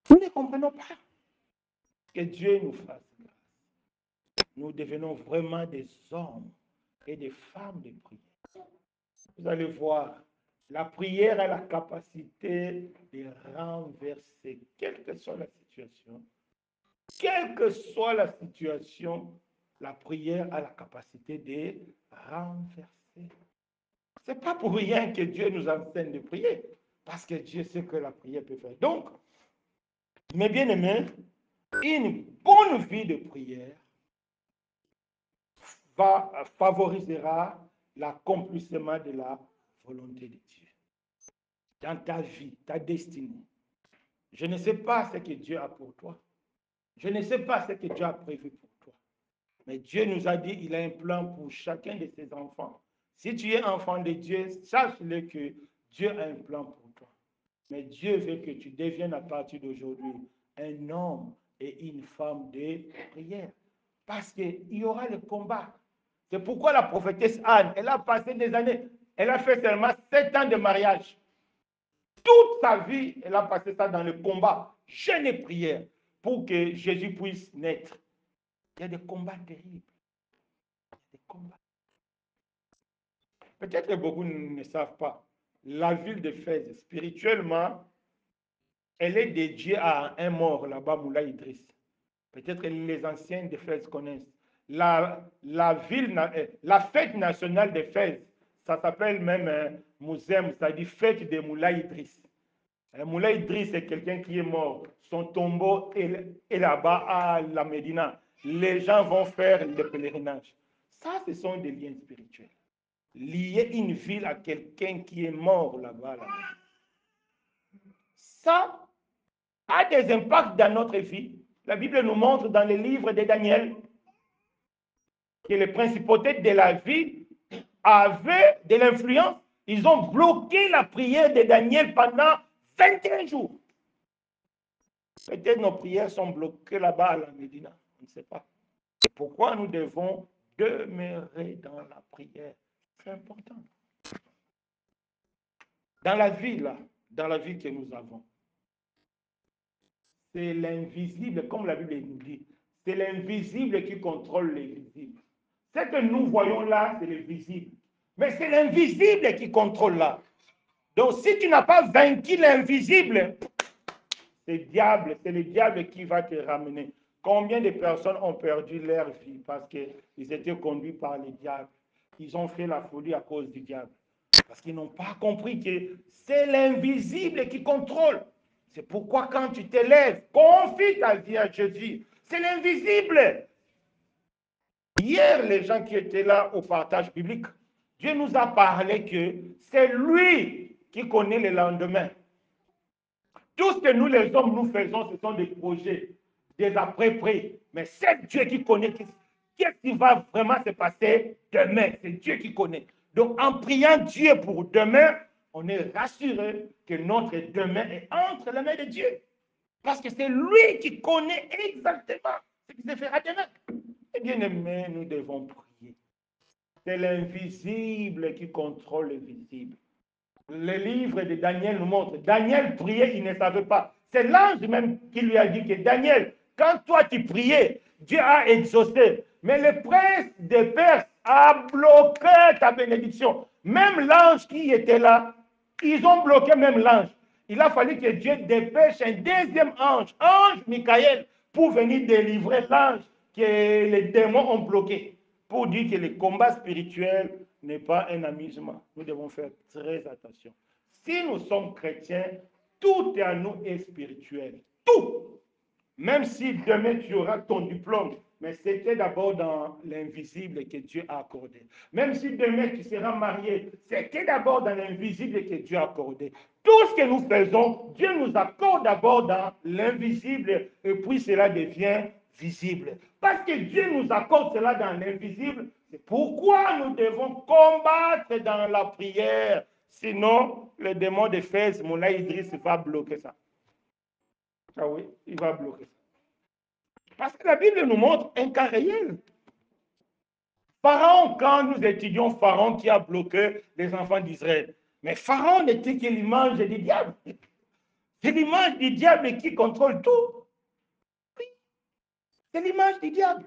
Nous ne comprenons pas. Que Dieu nous fasse grâce. Nous devenons vraiment des hommes et des femmes de prière. Vous allez voir, la prière a la capacité de renverser, quelle que soit la situation. Quelle que soit la situation, la prière a la capacité de renverser. Ce n'est pas pour rien que Dieu nous enseigne de prier, parce que Dieu sait que la prière peut faire. Donc, mes bien-aimés, une bonne vie de prière favorisera l'accomplissement de la volonté de Dieu dans ta vie, ta destinée. Je ne sais pas ce que Dieu a pour toi. Je ne sais pas ce que Dieu a prévu pour toi. Mais Dieu nous a dit qu'il a un plan pour chacun de ses enfants. Si tu es enfant de Dieu, sache-le que Dieu a un plan pour toi. Mais Dieu veut que tu deviennes à partir d'aujourd'hui un homme et une femme de prière. Parce qu'il y aura le combat. C'est pourquoi la prophétesse Anne, elle a passé des années, elle a fait seulement 7 ans de mariage. Toute sa vie, elle a passé ça dans le combat, jeûne et prière, pour que Jésus puisse naître. Il y a des combats terribles. Des combats. Peut-être que beaucoup ne savent pas. La ville d'Éphèse, spirituellement, elle est dédiée à un mort là-bas, Moulay Idriss. Peut-être que les anciens d'Éphèse connaissent. La fête nationale d'Éphèse, ça s'appelle même Mouzem, c'est-à-dire fête de Moulay Idriss. Moulay Idriss est quelqu'un qui est mort. Son tombeau est là-bas à la Médina. Les gens vont faire le pèlerinage. Ça, ce sont des liens spirituels. Lier une ville à quelqu'un qui est mort là-bas. Ça a des impacts dans notre vie. La Bible nous montre dans les livres de Daniel que les principautés de la ville avaient de l'influence. Ils ont bloqué la prière de Daniel pendant 21 jours. Peut-être nos prières sont bloquées là-bas à la Médina. On ne sait pas. Pourquoi nous devons demeurer dans la prière? C'est important. Dans la vie, là, dans la vie que nous avons, c'est l'invisible, comme la Bible nous dit, c'est l'invisible qui contrôle les visibles. Ce que nous voyons là, c'est le visible. Mais c'est l'invisible qui contrôle là. Donc, si tu n'as pas vaincu l'invisible, c'est le diable qui va te ramener. Combien de personnes ont perdu leur vie parce qu'ils étaient conduits par le diable? Ils ont fait la folie à cause du diable. Parce qu'ils n'ont pas compris que c'est l'invisible qui contrôle. C'est pourquoi quand tu t'élèves, confie ta vie à Jésus. C'est l'invisible. Hier, les gens qui étaient là au partage biblique, Dieu nous a parlé que c'est lui qui connaît le lendemain. Tout ce que nous, les hommes, nous faisons, ce sont des projets, des après-près. Mais c'est Dieu qui connaît qu'est-ce qui va vraiment se passer demain. C'est Dieu qui connaît. Donc, en priant Dieu pour demain, on est rassuré que notre demain est entre les mains de Dieu. Parce que c'est lui qui connaît exactement ce qui se fera demain. Et bien aimé, nous devons prier. C'est l'invisible qui contrôle le visible. Le livre de Daniel nous montre. Daniel priait, il ne savait pas. C'est l'ange même qui lui a dit que Daniel, quand toi tu priais, Dieu a exaucé. Mais le prince de Perse a bloqué ta bénédiction. Même l'ange qui était là, ils ont bloqué même l'ange. Il a fallu que Dieu dépêche un deuxième ange, ange Michael, pour venir délivrer l'ange que les démons ont bloqué. Pour dire que le combat spirituel n'est pas un amusement. Nous devons faire très attention. Si nous sommes chrétiens, tout à nous est spirituel. Tout. Même si demain tu auras ton diplôme, mais c'était d'abord dans l'invisible que Dieu a accordé. Même si demain tu seras marié, c'était d'abord dans l'invisible que Dieu a accordé. Tout ce que nous faisons, Dieu nous accorde d'abord dans l'invisible et puis cela devient visible. Parce que Dieu nous accorde cela dans l'invisible, c'est pourquoi nous devons combattre dans la prière. Sinon, le démon d'Éphèse, Moulay Idriss, va bloquer ça. Ah oui, il va bloquer ça. Parce que la Bible nous montre un cas réel. Pharaon, quand nous étudions Pharaon qui a bloqué les enfants d'Israël, mais Pharaon n'était que l'image du diable. C'est l'image du diable qui contrôle tout. Oui, c'est l'image du diable.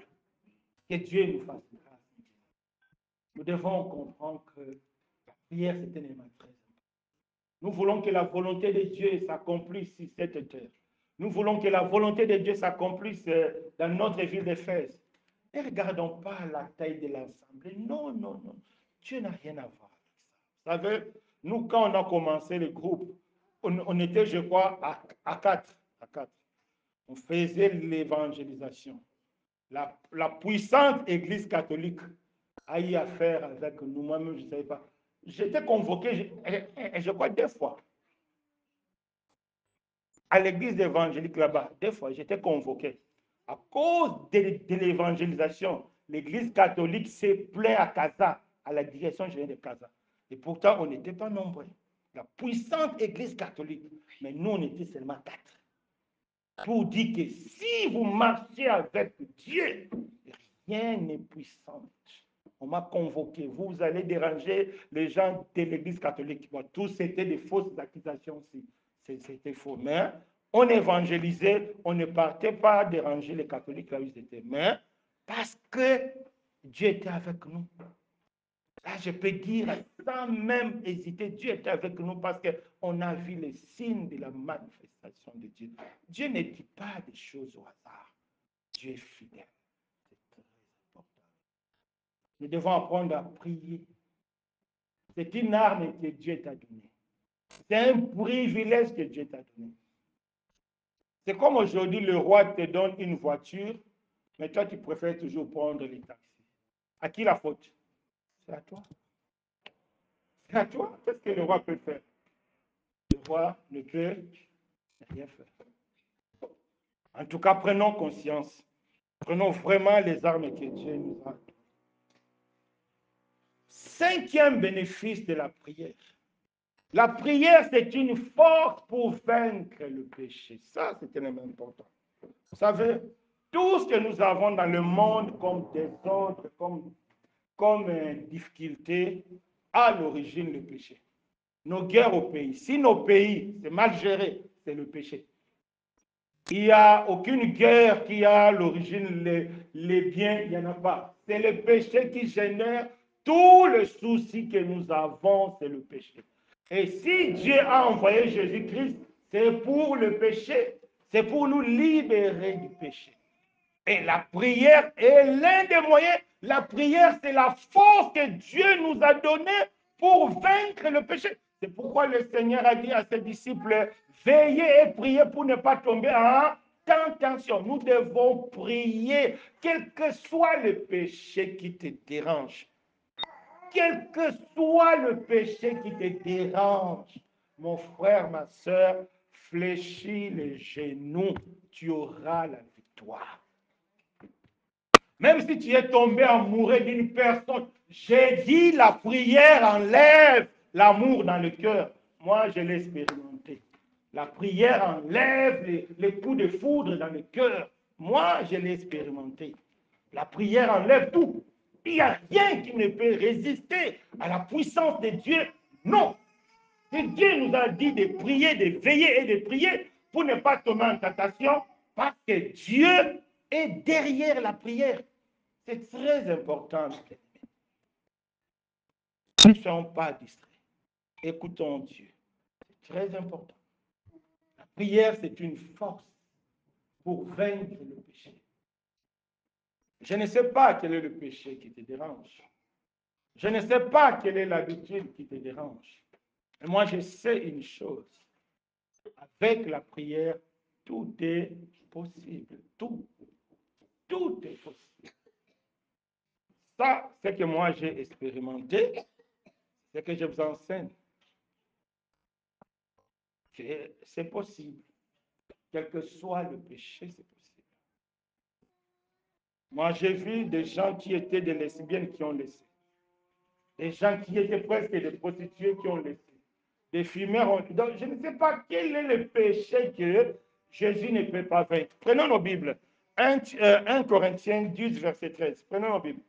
Que Dieu nous fasse grâce. Nous devons comprendre que la prière, c'est un élément très important. Nous voulons que la volonté de Dieu s'accomplisse sur cette terre. Nous voulons que la volonté de Dieu s'accomplisse dans notre ville d'Éphèse. Ne regardons pas la taille de l'assemblée. Non, non, non. Dieu n'a rien à voir avec ça. Vous savez, nous, quand on a commencé le groupe, on était, je crois, à 4. On faisait l'évangélisation. La puissante Église catholique a eu affaire avec nous. Moi-même, je ne savais pas. J'étais convoqué, je crois, 2 fois. À l'église évangélique là-bas, 2 fois, j'étais convoqué. À cause de l'évangélisation, l'église catholique s'est plaint à Casa, à la direction générale de Casa. Et pourtant, on n'était pas nombreux. La puissante église catholique, mais nous, on était seulement 4. Pour dire que si vous marchez avec Dieu, rien n'est puissant. On m'a convoqué. Vous allez déranger les gens de l'église catholique. Bon, tout c'était des fausses accusations aussi. C'était faux. Mais on évangélisait, on ne partait pas déranger les catholiques là où ils étaient. Mais parce que Dieu était avec nous. Là, je peux dire sans même hésiter, Dieu était avec nous parce qu'on a vu les signes de la manifestation de Dieu. Dieu ne dit pas des choses au hasard. Dieu est fidèle. C'est très important. Nous devons apprendre à prier. C'est une arme que Dieu t'a donnée. C'est un privilège que Dieu t'a donné. C'est comme aujourd'hui, le roi te donne une voiture, mais toi, tu préfères toujours prendre les taxis. À qui la faute? C'est à toi. C'est à toi. Qu'est-ce que le roi peut faire? Le roi ne peut rien faire. En tout cas, prenons conscience. Prenons vraiment les armes que Dieu nous a. 5e bénéfice de la prière. La prière, c'est une force pour vaincre le péché. Ça, c'est tellement important. Vous savez, tout ce que nous avons dans le monde comme désordre, comme difficulté, a l'origine le péché. Nos guerres au pays. Si nos pays, c'est mal géré, c'est le péché. Il n'y a aucune guerre qui a l'origine, les biens, il n'y en a pas. C'est le péché qui génère tout le souci que nous avons, c'est le péché. Et si Dieu a envoyé Jésus-Christ, c'est pour le péché, c'est pour nous libérer du péché. Et la prière est l'un des moyens. La prière, c'est la force que Dieu nous a donnée pour vaincre le péché. C'est pourquoi le Seigneur a dit à ses disciples, veillez et priez pour ne pas tomber en tentation. Nous devons prier, quel que soit le péché qui te dérange. Quel que soit le péché qui te dérange, mon frère, ma soeur, fléchis les genoux, tu auras la victoire. Même si tu es tombé amoureux d'une personne, j'ai dit la prière enlève l'amour dans le cœur. Moi, je l'ai expérimenté. La prière enlève les coups de foudre dans le cœur. Moi, je l'ai expérimenté. La prière enlève tout. Il n'y a rien qui ne peut résister à la puissance de Dieu. Non. Et Dieu nous a dit de prier, de veiller et de prier pour ne pas tomber en tentation parce que Dieu est derrière la prière. C'est très important. Ne soyons pas distraits. Écoutons Dieu. C'est très important. La prière, c'est une force pour vaincre le péché. Je ne sais pas quel est le péché qui te dérange. Je ne sais pas quelle est l'habitude qui te dérange. Mais moi, je sais une chose. Avec la prière, tout est possible. Tout est possible. Ça, c'est que moi, j'ai expérimenté. C'est que je vous enseigne. C'est possible. Quel que soit le péché, c'est possible. Moi, j'ai vu des gens qui étaient des lesbiennes qui ont laissé. Des gens qui étaient presque des prostituées qui ont laissé. Des fumeurs ont... Donc, je ne sais pas quel est le péché que Jésus ne peut pas vaincre. Prenons nos Bibles. 1 Corinthiens 10, verset 13. Prenons nos Bibles.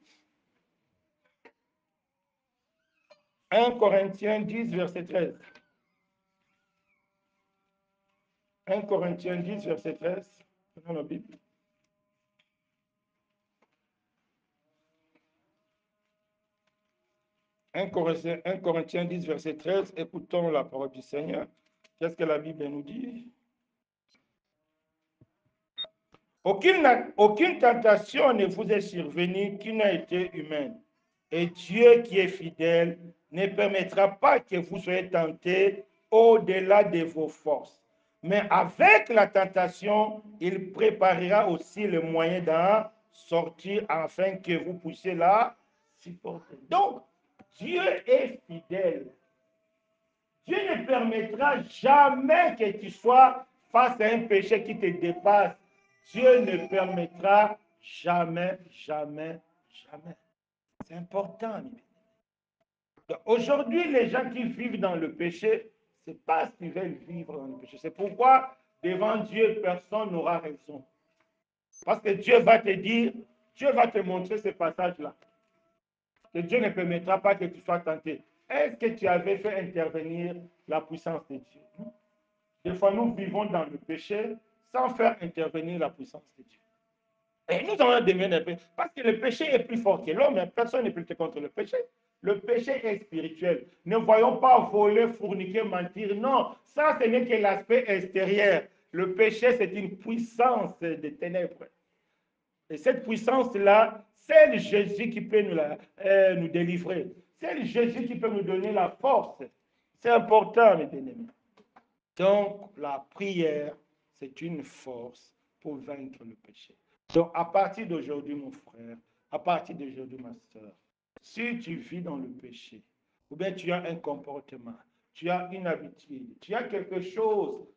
1 Corinthiens 10, verset 13. 1 Corinthiens 10, verset 13, dans la Bible. 1 Corinthiens 10, verset 13, écoutons la parole du Seigneur. Qu'est-ce que la Bible nous dit? Aucune tentation ne vous est survenue qui n'a été humaine. Et Dieu qui est fidèle ne permettra pas que vous soyez tentés au-delà de vos forces. Mais avec la tentation, il préparera aussi le moyen d'en sortir afin que vous puissiez la supporter. Donc, Dieu est fidèle. Dieu ne permettra jamais que tu sois face à un péché qui te dépasse. Dieu ne permettra jamais, jamais, jamais. C'est important. Aujourd'hui, les gens qui vivent dans le péché, ce n'est pas ce qu'ils veulent vivre dans le péché. C'est pourquoi, devant Dieu, personne n'aura raison. Parce que Dieu va te dire, Dieu va te montrer ce passage-là. Que Dieu ne permettra pas que tu sois tenté. Est-ce que tu avais fait intervenir la puissance de Dieu? Des fois, nous vivons dans le péché sans faire intervenir la puissance de Dieu. Et nous allons devenir un péché. Parce que le péché est plus fort que l'homme. Personne ne peut lutter contre le péché. Le péché est spirituel. Ne voyons pas voler, fourniquer, mentir. Non, ça, ce n'est que l'aspect extérieur. Le péché, c'est une puissance des ténèbres. Et cette puissance-là, c'est Jésus qui peut nous délivrer. C'est Jésus qui peut nous donner la force. C'est important, mes bien-aimés. Donc, la prière, c'est une force pour vaincre le péché. Donc, à partir d'aujourd'hui, mon frère, à partir d'aujourd'hui, ma soeur, si tu vis dans le péché, ou bien tu as un comportement, tu as une habitude, tu as quelque chose,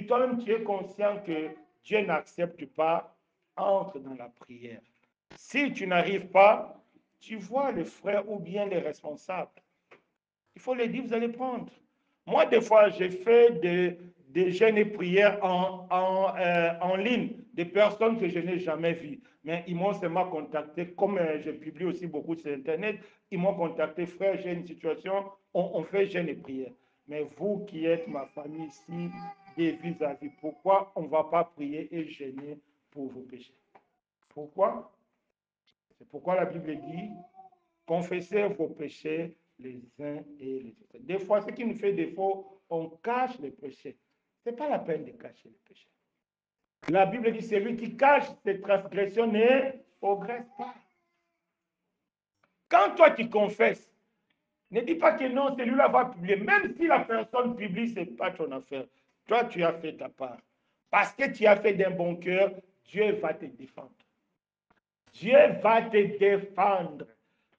toi-même tu es conscient que Dieu n'accepte pas, entre dans la prière. Si tu n'arrives pas, tu vois les frères ou bien les responsables. Il faut les dire, vous allez prendre. Moi, des fois, j'ai fait des jeûnes et prières en ligne, des personnes que je n'ai jamais vues. Mais ils m'ont seulement contacté, comme je publie aussi beaucoup sur Internet, ils m'ont contacté, frère, j'ai une situation, on fait jeûne et prière. Mais vous qui êtes ma famille ici, des vis-à-vis, pourquoi on ne va pas prier et jeûner pour vos péchés? Pourquoi? C'est pourquoi la Bible dit, confessez vos péchés les uns et les autres. Des fois, ce qui nous fait défaut, on cache les péchés. Ce n'est pas la peine de cacher les péchés. La Bible dit, celui qui cache ses transgressions ne progresse pas. Quand toi tu confesses, ne dis pas que non, celui-là va publier. Même si la personne publie, ce n'est pas ton affaire. Toi, tu as fait ta part. Parce que tu as fait d'un bon cœur, Dieu va te défendre. Dieu va te défendre.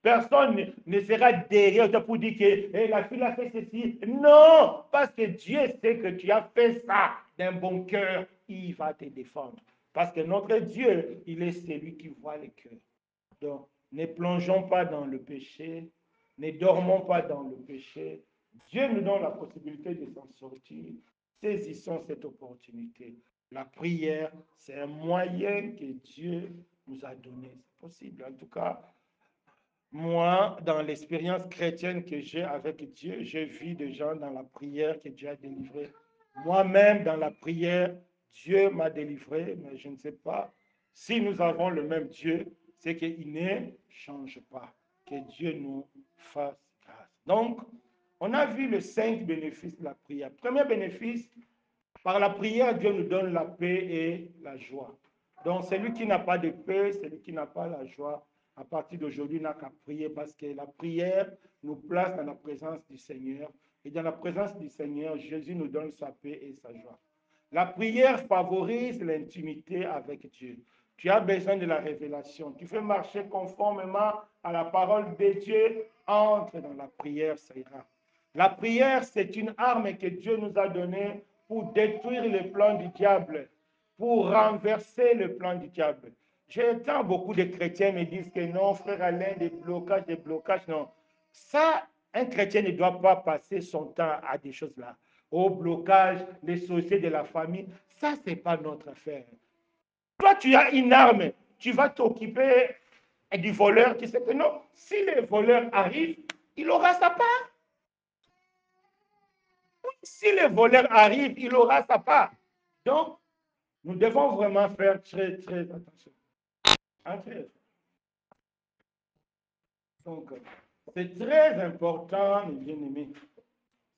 Personne ne sera derrière toi pour dire que la fille a fait ceci. Non, parce que Dieu sait que tu as fait ça d'un bon cœur. Il va te défendre. Parce que notre Dieu, il est celui qui voit les cœurs. Donc, ne plongeons pas dans le péché. Ne dormons pas dans le péché. Dieu nous donne la possibilité de s'en sortir. Saisissons cette opportunité. La prière, c'est un moyen que Dieu nous a donné. C'est possible. En tout cas, moi, dans l'expérience chrétienne que j'ai avec Dieu, j'ai vu des gens dans la prière que Dieu a délivré. Moi-même, dans la prière, Dieu m'a délivré, mais je ne sais pas si nous avons le même Dieu, c'est qu'il ne change pas. Que Dieu nous fasse grâce. Donc, on a vu les 5 bénéfices de la prière. Premier bénéfice, par la prière, Dieu nous donne la paix et la joie. Donc, celui qui n'a pas de paix, celui qui n'a pas la joie, à partir d'aujourd'hui, n'a qu'à prier parce que la prière nous place dans la présence du Seigneur. Et dans la présence du Seigneur, Jésus nous donne sa paix et sa joie. La prière favorise l'intimité avec Dieu. Tu as besoin de la révélation. Tu fais marcher conformément à la parole de Dieu. Entre dans la prière, ça ira. La prière, c'est une arme que Dieu nous a donnée pour détruire le plan du diable, pour renverser le plan du diable. J'entends beaucoup de chrétiens me disent que non, frère Alain, des blocages, non. Ça, un chrétien ne doit pas passer son temps à des choses là. Au blocage, les sociétés de la famille, ça, ce n'est pas notre affaire. Toi, tu as une arme, tu vas t'occuper du voleur, tu sais que non, si le voleur arrive, il aura sa part. Si le voleur arrive, il aura sa part. Donc, nous devons vraiment faire très, très attention. Donc, c'est très important, mes bien-aimés.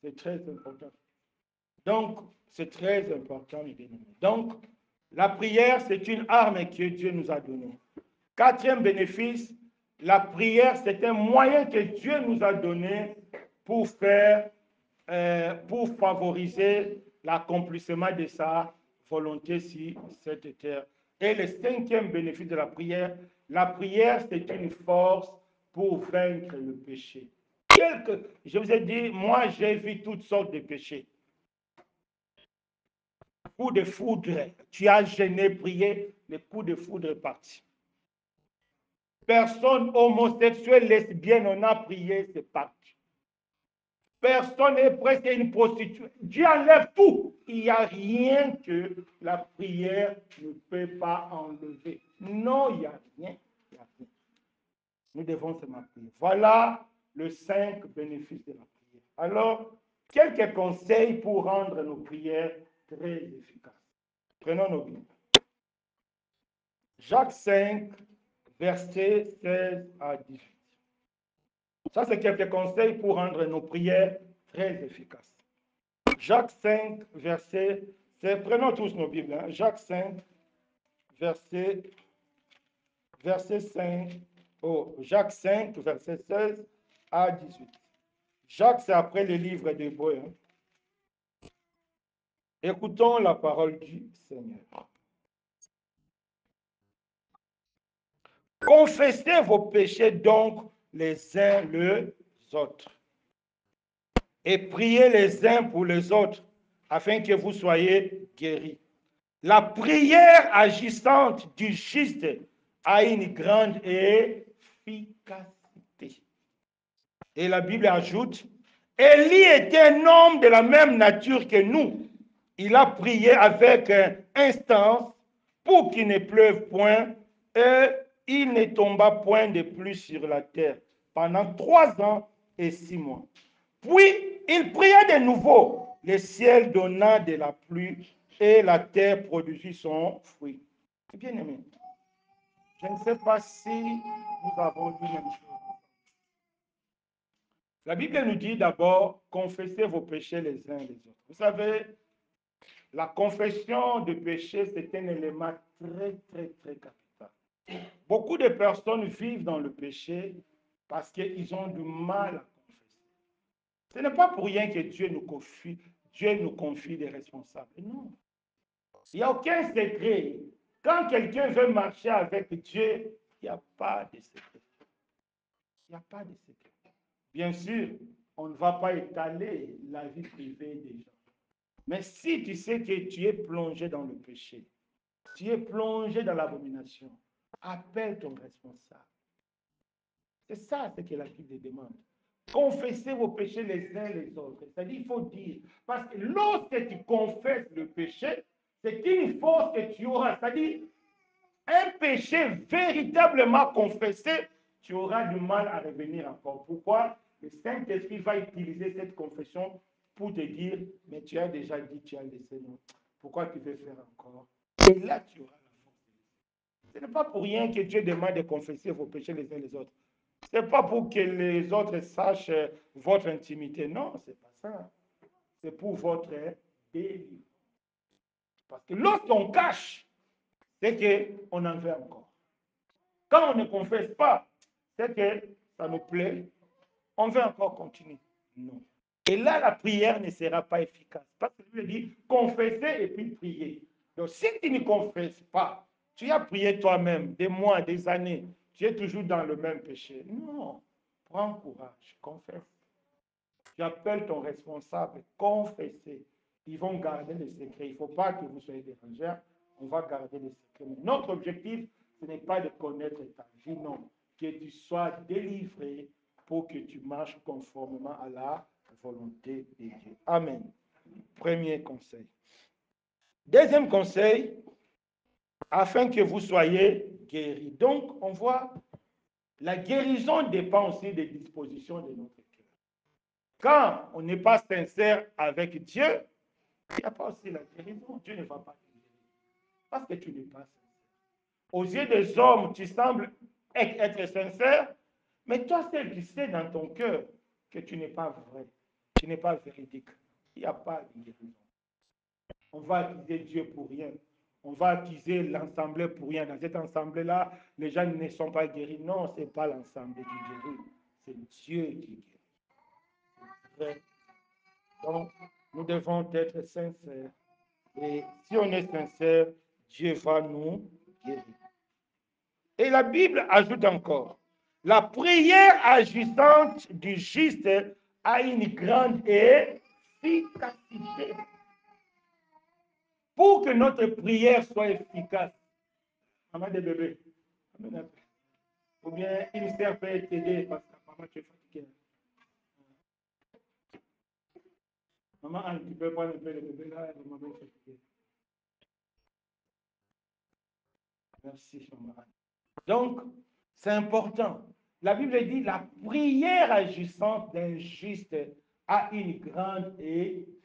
C'est très important. Donc, c'est très important, mes bien-aimés. Donc, la prière, c'est une arme que Dieu nous a donnée. Quatrième bénéfice, la prière, c'est un moyen que Dieu nous a donné pour pour favoriser l'accomplissement de sa volonté sur cette terre. Et le cinquième bénéfice de la prière, c'est une force pour vaincre le péché. Je vous ai dit, moi, j'ai vu toutes sortes de péchés. Coup de foudre, tu as gêné, prié, le coup de foudre est parti. Personne homosexuelle, lesbienne, on a prié, c'est parti. Personne n'est presque une prostituée. Dieu enlève tout. Il n'y a rien que la prière ne peut pas enlever. Non, il n'y a rien. Nous devons se prier. Voilà les 5 bénéfices de la prière. Alors, quelques conseils pour rendre nos prières très efficaces. Prenons nos Bibles. Jacques 5, versets 16 à 18. Ça, c'est quelques conseils pour rendre nos prières très efficaces. Jacques 5, verset, prenons tous nos Bibles. Hein. Jacques 5, verset 5, Jacques 5, verset 16 à 18. Jacques, c'est après le livre d'Hébreux. Hein. Écoutons la parole du Seigneur. Confessez vos péchés donc les uns les autres et priez les uns pour les autres afin que vous soyez guéris. La prière agissante du juste a une grande efficacité. Et la Bible ajoute, Élie était un homme de la même nature que nous. Il a prié avec instance pour qu'il ne pleuve point et il ne tomba point de plus sur la terre pendant 3 ans et 6 mois. Puis il pria de nouveau, le ciel donna de la pluie et la terre produisit son fruit. Bien aimé, je ne sais pas si nous avons dit la même chose. La Bible nous dit d'abord, confessez vos péchés les uns les autres. Vous savez, la confession de péché, c'est un élément très, très, très capital. Beaucoup de personnes vivent dans le péché parce qu'ils ont du mal à confesser. Ce n'est pas pour rien que Dieu nous confie des responsables. Non. Il n'y a aucun secret. Quand quelqu'un veut marcher avec Dieu, il n'y a pas de secret. Il n'y a pas de secret. Bien sûr, on ne va pas étaler la vie privée des gens. Mais si tu sais que tu es plongé dans le péché, tu es plongé dans l'abomination, appelle ton responsable. C'est ça ce que la Bible demande. Confessez vos péchés les uns les autres. C'est-à-dire, il faut dire. Parce que lorsque tu confesses le péché, c'est une force que tu auras. C'est-à-dire, un péché véritablement confessé, tu auras du mal à revenir encore. Pourquoi? Le Saint-Esprit va utiliser cette confession pour te dire, mais tu as déjà dit, tu as laissé, non. Pourquoi tu veux faire encore? Et là, tu auras la force. Ce n'est pas pour rien que Dieu demande de confesser vos péchés les uns les autres. Ce n'est pas pour que les autres sachent votre intimité. Non, ce n'est pas ça. C'est pour votre délivrance. Parce que lorsqu'on cache, c'est qu'on en veut encore. Quand on ne confesse pas, c'est que ça nous plaît, on veut encore continuer. Non. Et là, la prière ne sera pas efficace. Parce que Dieu dit, confesser et puis prier. Donc, si tu ne confesses pas, tu as prié toi-même des mois, des années, tu es toujours dans le même péché. Non. Prends courage, confesse. Tu appelles ton responsable, confessez. Ils vont garder les secrets. Il ne faut pas que vous soyez dérangés. On va garder les secrets. Mais notre objectif, ce n'est pas de connaître ta vie, non. Que tu sois délivré pour que tu marches conformément à la volonté de Dieu. Amen. Premier conseil. Deuxième conseil, afin que vous soyez guéris. Donc, on voit, la guérison dépend aussi des dispositions de notre cœur. Quand on n'est pas sincère avec Dieu, Il n'y a pas aussi la guérison. Dieu ne va pas te guérir parce que tu n'es pas sincère. Aux yeux des hommes, tu sembles être sincère, mais toi seul, tu sais dans ton cœur que tu n'es pas vrai, tu n'es pas véridique. Il n'y a pas de guérison. On va accuser Dieu pour rien. On va accuser l'ensemble pour rien. Dans cet ensemble-là, les gens ne sont pas guéris. Non, ce n'est pas l'ensemble qui guérit. C'est Dieu qui guérit. C'est vrai. Donc, nous devons être sincères. Et si on est sincère, Dieu va nous guérir. Et la Bible ajoute encore, la prière agissante du juste a une grande efficacité. Pour que notre prière soit efficace, maman des bébés, ou bien une sœur peut t'aider parce que maman, tu es fatiguée. Maman, tu peux prendre un peu le bébé là, maman est fatiguée. Merci, maman. Donc, c'est important. La Bible dit la prière agissante d'un juste a une grande efficacité.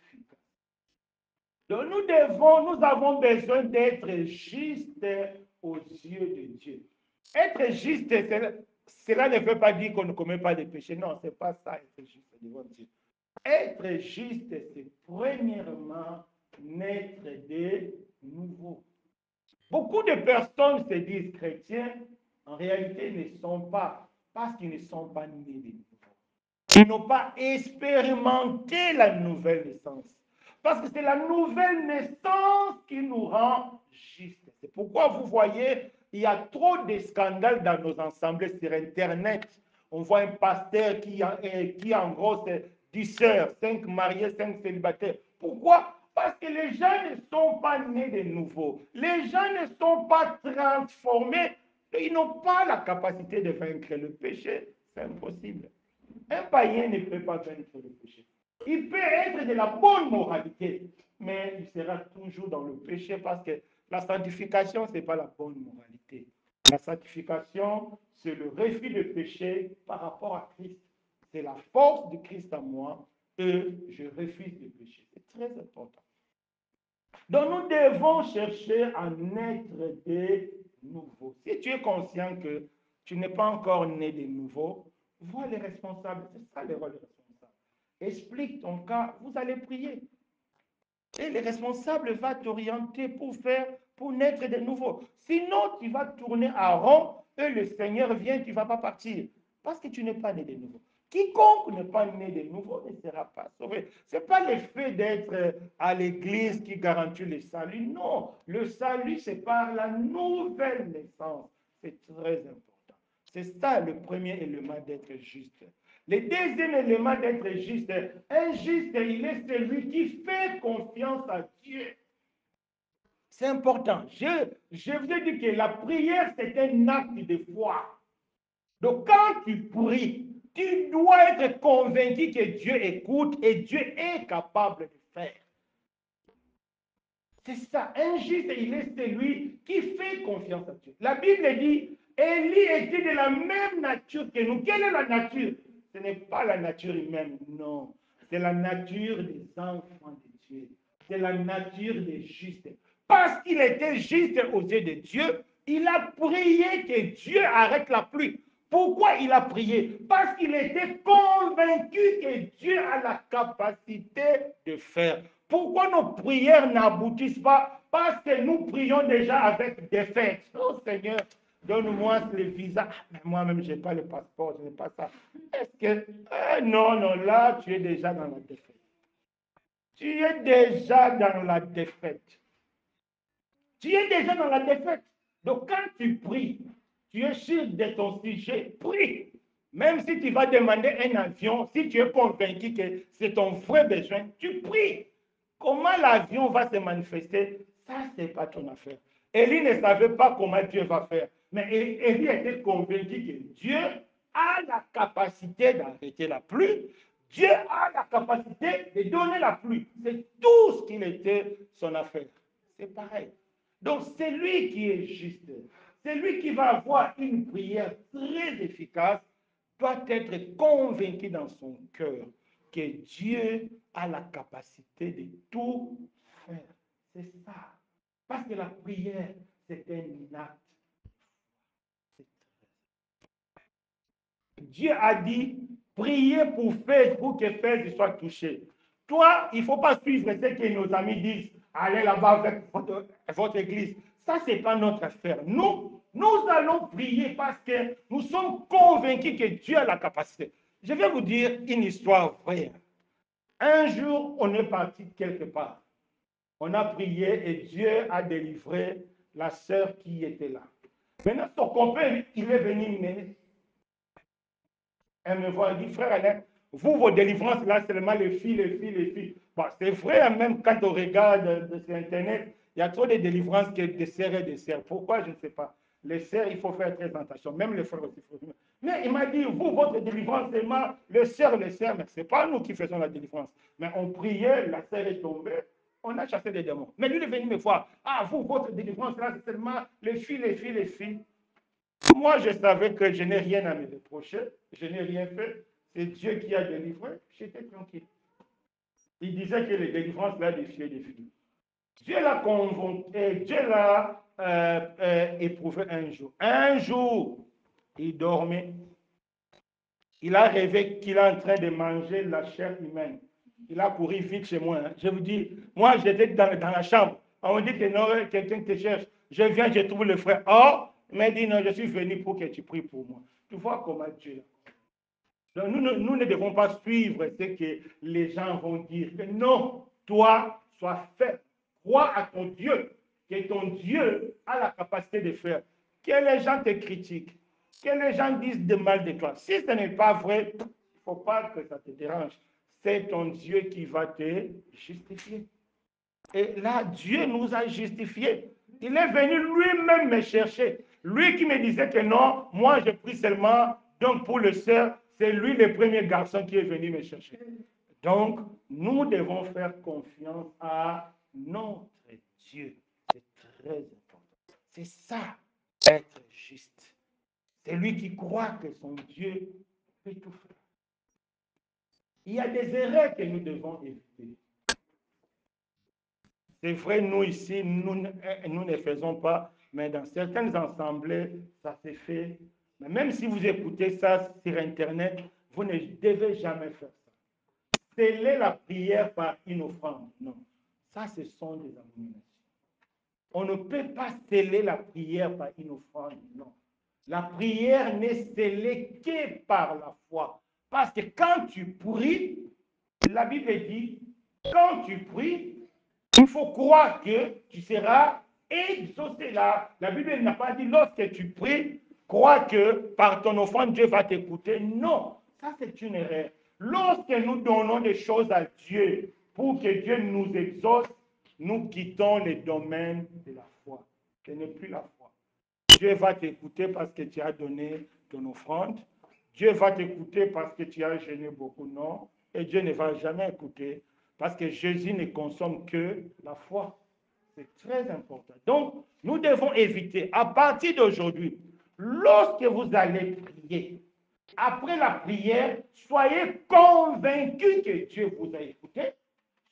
Donc, nous avons besoin d'être justes aux yeux de Dieu. Être juste, cela ne veut pas dire qu'on ne commet pas de péché. Non, ce n'est pas ça, être juste devant Dieu. Être juste, c'est premièrement naître de nouveau. Beaucoup de personnes se disent chrétiens, en réalité ne sont pas, parce qu'ils ne sont pas nés de nouveau. Ils n'ont pas expérimenté la nouvelle naissance. Parce que c'est la nouvelle naissance qui nous rend justes. C'est pourquoi vous voyez, il y a trop de scandales dans nos assemblées sur Internet. On voit un pasteur qui en gros, c'est 10 sœurs, 5 mariés, 5 célibataires. Pourquoi? Parce que les gens ne sont pas nés de nouveau. Les gens ne sont pas transformés. Ils n'ont pas la capacité de vaincre le péché. C'est impossible. Un païen ne peut pas vaincre le péché. Il peut être de la bonne moralité, mais il sera toujours dans le péché parce que la sanctification, ce n'est pas la bonne moralité. La sanctification, c'est le refus de péché par rapport à Christ. C'est la force de Christ en moi et je refuse le péché. C'est très important. Donc nous devons chercher à naître de nouveau. Si tu es conscient que tu n'es pas encore né de nouveau, vois les responsables. C'est ça le rôle des responsables. Explique ton cas, vous allez prier. Et le responsable va t'orienter pour naître de nouveau. Sinon, tu vas tourner à rond et le Seigneur vient, tu ne vas pas partir. Parce que tu n'es pas né de nouveau. Quiconque n'est pas né de nouveau ne sera pas sauvé. Ce n'est pas le fait d'être à l'église qui garantit le salut. Non, le salut, c'est par la nouvelle naissance. C'est très important. C'est ça le premier élément d'être juste. Le deuxième élément d'être juste, un juste, il est celui qui fait confiance à Dieu. C'est important. Je vous ai dit que la prière, c'est un acte de foi. Donc, quand tu pries, tu dois être convaincu que Dieu écoute et Dieu est capable de faire. C'est ça. Un juste, il est celui qui fait confiance à Dieu. La Bible dit, Élie était de la même nature que nous. Quelle est la nature? Ce n'est pas la nature humaine, non. C'est la nature des enfants de Dieu. C'est la nature des justes. Parce qu'il était juste aux yeux de Dieu, il a prié que Dieu arrête la pluie. Pourquoi il a prié? Parce qu'il était convaincu que Dieu a la capacité de faire. Pourquoi nos prières n'aboutissent pas? Parce que nous prions déjà avec des faits. Oh Seigneur, donne-moi le visa. Moi-même, je n'ai pas le passeport, je n'ai pas ça. Est-ce que... non, non, là, tu es déjà dans la défaite. Tu es déjà dans la défaite. Tu es déjà dans la défaite. Donc, quand tu pries, tu es sûr de ton sujet, prie. Même si tu vas demander un avion, si tu es convaincu que c'est ton vrai besoin, tu pries. Comment l'avion va se manifester, ça, ce n'est pas ton affaire. Élie ne savait pas comment Dieu va faire. Mais Élie était convaincu que Dieu a la capacité d'arrêter la pluie. Dieu a la capacité de donner la pluie. C'est tout ce qu'il était son affaire. C'est pareil. Donc, c'est lui qui est juste. C'est lui qui va avoir une prière très efficace, doit être convaincu dans son cœur que Dieu a la capacité de tout faire. C'est ça. Parce que la prière, c'est un acte. Dieu a dit, priez pour que Fès soit touché. Toi, il ne faut pas suivre ce que nos amis disent, allez là-bas avec votre église. Ça, ce n'est pas notre affaire. Nous allons prier parce que nous sommes convaincus que Dieu a la capacité. Je vais vous dire une histoire vraie. Un jour, on est parti quelque part. On a prié et Dieu a délivré la sœur qui était là. Maintenant, son copain, il est venu elle me voit, elle dit, frère Alain, vous, vos délivrances, là, seulement les filles. Bon, c'est vrai, même quand on regarde sur Internet, il y a trop de délivrances que des sœurs et des sœurs. Pourquoi? Je ne sais pas. Les sœurs, il faut faire très attention. Même les frères aussi. Mais il m'a dit, vous, votre délivrance, seulement les sœurs. Mais ce n'est pas nous qui faisons la délivrance. Mais on priait, la sœur est tombée, on a chassé des démons. Mais lui, il est venu me voir. Ah, vous, votre délivrance, là, c'est seulement les filles. Moi, je savais que je n'ai rien à me reprocher, je n'ai rien fait. C'est Dieu qui a délivré, j'étais tranquille. Il disait que les délivrances là défiaient des filles. Dieu l'a convoqué, Dieu l'a éprouvé un jour. Un jour, il dormait. Il a rêvé qu'il est en train de manger la chair humaine. Il a couru vite chez moi. Hein. Je vous dis, moi, j'étais dans la chambre. On me dit que non, quelqu'un te cherche. Je viens, je trouve le frère. Oh, il m'a dit, non, je suis venu pour que tu pries pour moi. Tu vois comment Dieu. Donc, nous ne devons pas suivre ce que les gens vont dire. Que non, toi, sois fait. Crois à ton Dieu, que ton Dieu a la capacité de faire. Que les gens te critiquent, que les gens disent de mal de toi. Si ce n'est pas vrai, il ne faut pas que ça te dérange. C'est ton Dieu qui va te justifier. Et là, Dieu nous a justifiés. Il est venu lui-même me chercher. Lui qui me disait que non, moi je prie seulement, donc pour le sœur, c'est lui le premier garçon qui est venu me chercher. Donc, nous devons faire confiance à notre Dieu. C'est très important. C'est ça, être juste. C'est lui qui croit que son Dieu peut tout faire. Il y a des erreurs que nous devons éviter. C'est vrai, nous ici, nous ne faisons pas, mais dans certaines assemblées, ça s'est fait. Mais même si vous écoutez ça sur Internet, vous ne devez jamais faire ça. Sceller la prière par une offrande. Non. Ça, ce sont des abominations. On ne peut pas sceller la prière par une offrande. Non. La prière n'est scellée que par la foi. Parce que quand tu pries, la Bible dit, quand tu pries, il faut croire que tu seras exaucé. La Bible n'a pas dit lorsque tu pries, crois que par ton offrande, Dieu va t'écouter. Non, ça c'est une erreur. Lorsque nous donnons des choses à Dieu pour que Dieu nous exauce, nous quittons les domaines de la foi. Ce n'est plus la foi. Dieu va t'écouter parce que tu as donné ton offrande. Dieu va t'écouter parce que tu as gêné beaucoup, non. Et Dieu ne va jamais écouter parce que Jésus ne consomme que la foi. C'est très important. Donc, nous devons éviter, à partir d'aujourd'hui, lorsque vous allez prier, après la prière, soyez convaincus que Dieu vous a écouté.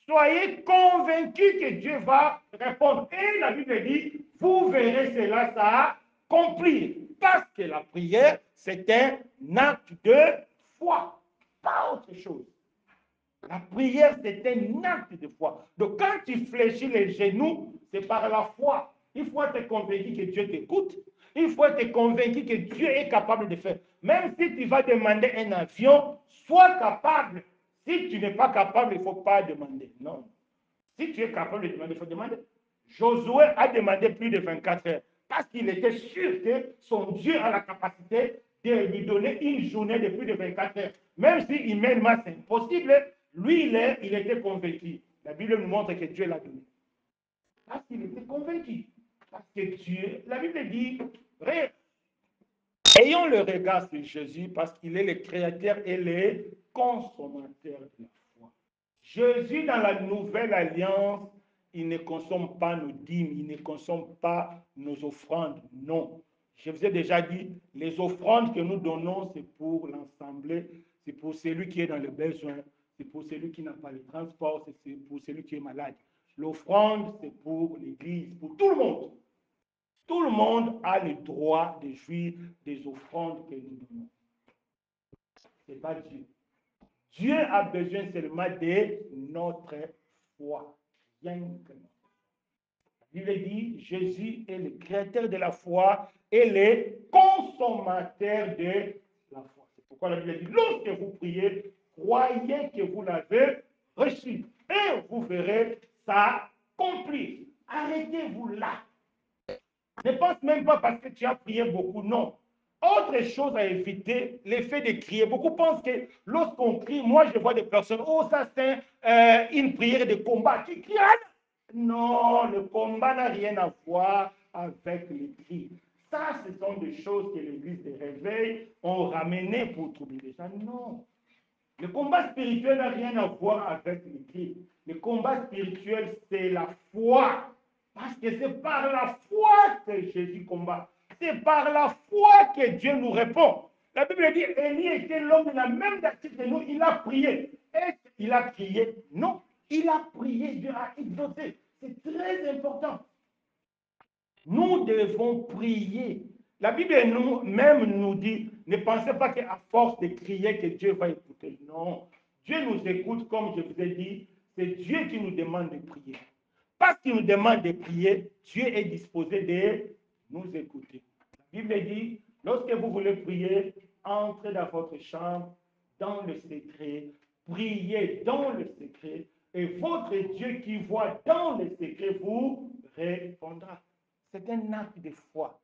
Soyez convaincus que Dieu va répondre. Et la Bible dit, vous verrez cela s'accomplir. Parce que la prière, c'est un acte de foi, pas autre chose. La prière, c'est un acte de foi. Donc, quand tu fléchis les genoux, c'est par la foi. Il faut être convaincu que Dieu t'écoute. Il faut être convaincu que Dieu est capable de faire. Même si tu vas demander un avion, sois capable. Si tu n'es pas capable, il ne faut pas demander. Non. Si tu es capable de demander, il faut demander. Josué a demandé plus de 24 heures parce qu'il était sûr que son Dieu a la capacité de lui donner une journée de plus de 24 heures. Même si humainement c'est impossible, lui, il était convaincu. La Bible nous montre que Dieu l'a donné. Parce qu'il était convaincu. Parce que Dieu, la Bible dit, ayons le regard sur Jésus parce qu'il est le créateur et le consommateur de la foi. Jésus, dans la nouvelle alliance, il ne consomme pas nos dîmes, il ne consomme pas nos offrandes. Non. Je vous ai déjà dit, les offrandes que nous donnons, c'est pour l'assemblée, c'est pour celui qui est dans le besoin, c'est pour celui qui n'a pas de transport, c'est pour celui qui est malade. L'offrande, c'est pour l'Église, pour tout le monde. Tout le monde a le droit de jouir des offrandes que nous donnons. Ce n'est pas Dieu. Dieu a besoin seulement de notre foi. Rien que non. La Bible dit, Jésus est le créateur de la foi et le consommateur de la foi. C'est pourquoi la Bible dit, lorsque vous priez, croyez que vous l'avez reçu et vous verrez ça accomplir. Arrêtez-vous là. Ne pense même pas parce que tu as prié beaucoup, non. Autre chose à éviter, l'effet de crier. Beaucoup pensent que lorsqu'on crie, moi je vois des personnes, oh ça c'est une prière de combat. Tu cries, non, le combat n'a rien à voir avec les cris. Ça, ce sont des choses que l'église de réveil ont ramenées pour troubler les gens. Non. Le combat spirituel n'a rien à voir avec les cris. Le combat spirituel, c'est la foi. Parce que c'est par la foi que Jésus combat. C'est par la foi que Dieu nous répond. La Bible dit, Élie était l'homme de la même nature que nous, il a prié. Est-ce qu'il a prié? Non. Il a prié, Dieu a exaucé. C'est très important. Nous devons prier. La Bible même nous dit, ne pensez pas qu'à force de crier que Dieu va écouter. Non. Dieu nous écoute, comme je vous ai dit, c'est Dieu qui nous demande de prier. Parce qu'il nous demande de prier, Dieu est disposé de nous écouter. La Bible dit, lorsque vous voulez prier, entrez dans votre chambre, dans le secret, priez dans le secret, et votre Dieu qui voit dans le secret vous répondra. C'est un acte de foi.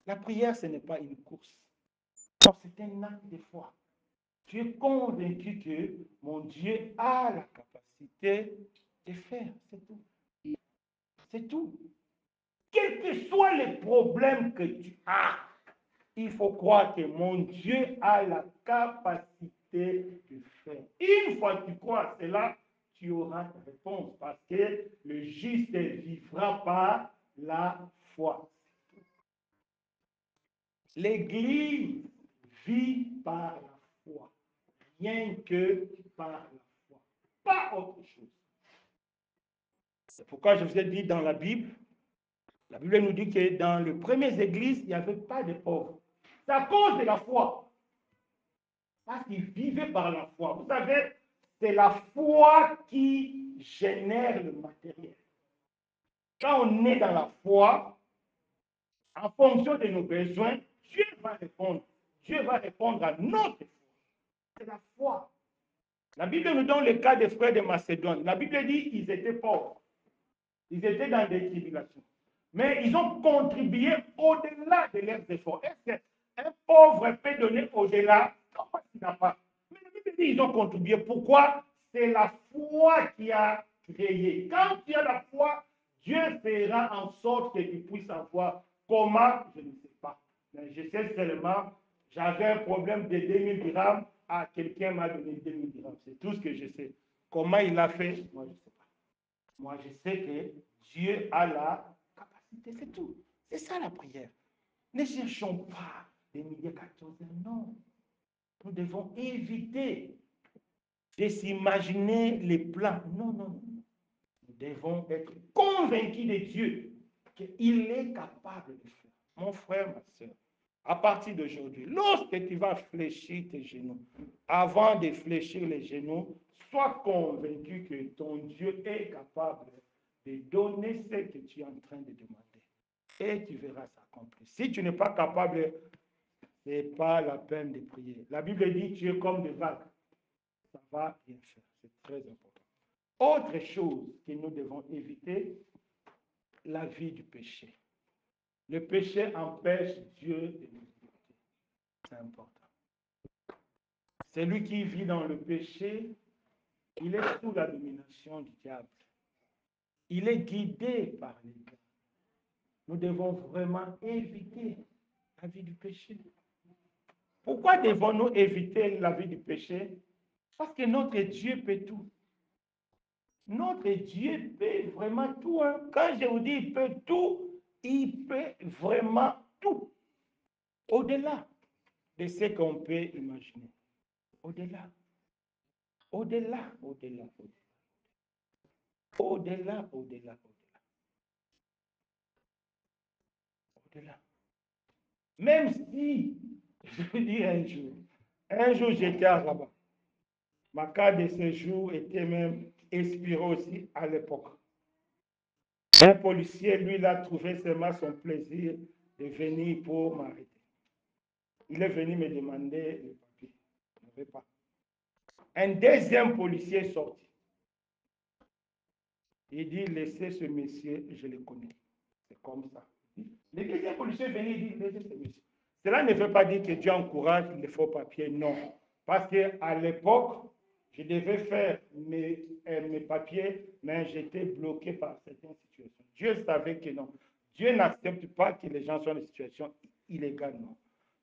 La prière, ce n'est pas une course. C'est un acte de foi. Tu es convaincu que mon Dieu a la capacité de faire. C'est tout. C'est tout. Quels que soient les problèmes que tu as, il faut croire que mon Dieu a la capacité de faire. Une fois que tu crois à cela, tu auras ta réponse parce que le juste vivra par la foi. L'Église vit par la foi, rien que par la foi, pas autre chose. C'est pourquoi je vous ai dit dans la Bible nous dit que dans les premières églises, il n'y avait pas de pauvres. C'est à cause de la foi. Parce qu'ils vivaient par la foi. Vous savez, c'est la foi qui génère le matériel. Quand on est dans la foi, en fonction de nos besoins, Dieu va répondre. Dieu va répondre à notre foi. C'est la foi. La Bible nous donne le cas des frères de Macédoine. La Bible dit qu'ils étaient pauvres. Ils étaient dans des tribulations. Mais ils ont contribué au-delà de leurs efforts. Est-ce qu'un pauvre peut donner au-delà? Non, parce qu'il n'a pas. Mais la Bible dit qu'ils ont contribué. Pourquoi? C'est la foi qui a créé. Quand tu as la foi, Dieu fera en sorte que tu puisses avoir. Comment? Je ne sais pas. Mais je sais seulement, j'avais un problème de 2000 dirhams. Ah, quelqu'un m'a donné 2000 dirhams. C'est tout ce que je sais. Comment il l'a fait? Moi, je ne sais pas. Moi, je sais que Dieu a la capacité, c'est tout. C'est ça la prière. Ne cherchons pas les milliers 14. Non. Nous devons éviter de s'imaginer les plans. Non, non, non. Nous devons être convaincus de Dieu qu'il est capable de faire. Mon frère, ma soeur, à partir d'aujourd'hui, lorsque tu vas fléchir tes genoux, avant de fléchir les genoux, sois convaincu que ton Dieu est capable de donner ce que tu es en train de demander. Et tu verras s'accomplir. Si tu n'es pas capable, ce n'est pas la peine de prier. La Bible dit tu es comme des vagues. Ça va bien faire. C'est très important. Autre chose que nous devons éviter, la vie du péché. Le péché empêche Dieu de nous écouter. C'est important. Celui qui vit dans le péché, il est sous la domination du diable. Il est guidé par les gars. Nous devons vraiment éviter la vie du péché. Pourquoi devons-nous éviter la vie du péché? Parce que notre Dieu peut tout. Notre Dieu peut vraiment tout. Hein. Quand je vous dis il peut tout, il peut vraiment tout. Au-delà de ce qu'on peut imaginer. Au-delà. Au-delà, au-delà, au-delà, au-delà, au-delà. Même si, je veux dire un jour j'étais à Rabat. Ma carte de séjour était même expirée aussi à l'époque. Un policier, lui, il a trouvé seulement son plaisir de venir pour m'arrêter. Il est venu me demander les papiers. Je n'avais pas. Un deuxième policier est sorti. Il dit, laissez ce monsieur, je le connais. C'est comme ça. Le deuxième policier est venu et dit, laissez ce monsieur. Cela ne veut pas dire que Dieu encourage les faux papiers, non. Parce qu'à l'époque, je devais faire mes papiers, mais j'étais bloqué par certaines situations. Dieu savait que non. Dieu n'accepte pas que les gens soient dans des situations illégales, non.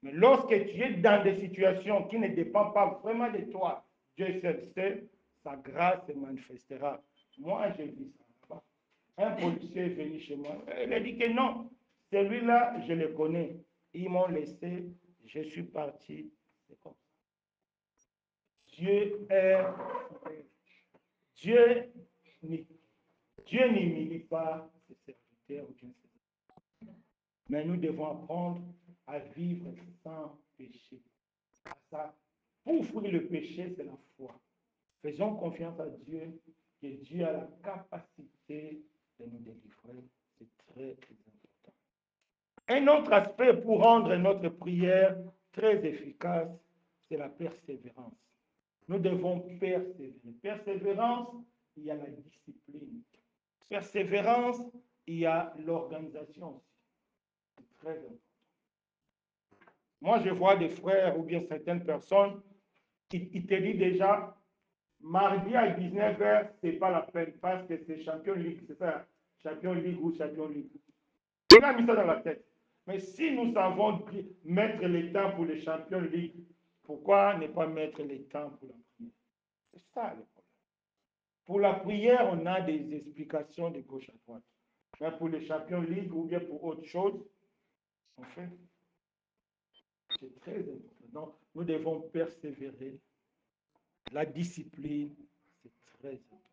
Mais lorsque tu es dans des situations qui ne dépendent pas vraiment de toi, Dieu seul sait, sa grâce se manifestera. Moi, j'ai vu ça. Un policier est venu chez moi. Il a dit que non, celui-là, je le connais. Ils m'ont laissé, je suis parti. C'est comme ça. Dieu est Dieu, Dieu n'humilie pas ses serviteurs ou bien ses... Mais nous devons apprendre à vivre sans péché. Ça, pour fuir le péché, c'est la foi. Faisons confiance à Dieu, que Dieu a la capacité de nous délivrer. C'est très, très important. Un autre aspect pour rendre notre prière très efficace, c'est la persévérance. Nous devons persévérer. Persévérance, il y a la discipline. Persévérance, il y a l'organisation aussi. C'est très important. Moi, je vois des frères ou bien certaines personnes, ils te disent déjà, mardi à 19h, ce n'est pas la peine parce que c'est Champion League, c'est ça, Champion League ou Champion League. Il a mis ça dans la tête. Mais si nous savons mettre les temps pour les Champions League, pourquoi ne pas mettre les temps pour la prière? C'est ça le problème. Pour la prière, on a des explications de gauche à droite. Mais pour les Champions League ou bien pour autre chose, on fait. C'est très important. Donc, nous devons persévérer. La discipline, c'est très important.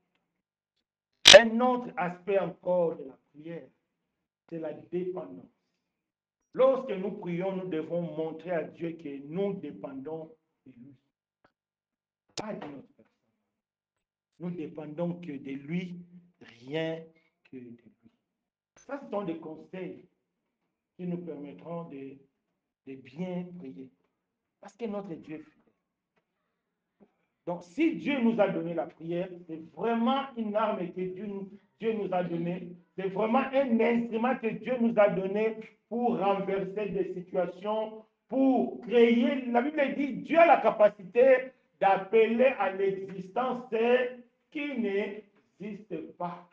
Un autre aspect encore de la prière, c'est la dépendance. Lorsque nous prions, nous devons montrer à Dieu que nous dépendons de lui, pas de notre personne. Nous dépendons que de lui, rien que de lui. Ça, ce sont des conseils qui nous permettront de bien prier. Parce que notre Dieu est fidèle. Donc, si Dieu nous a donné la prière, c'est vraiment une arme que Dieu nous a donnée. C'est vraiment un instrument que Dieu nous a donné pour renverser des situations, pour créer. La Bible dit Dieu a la capacité d'appeler à l'existence ce qui n'existe pas.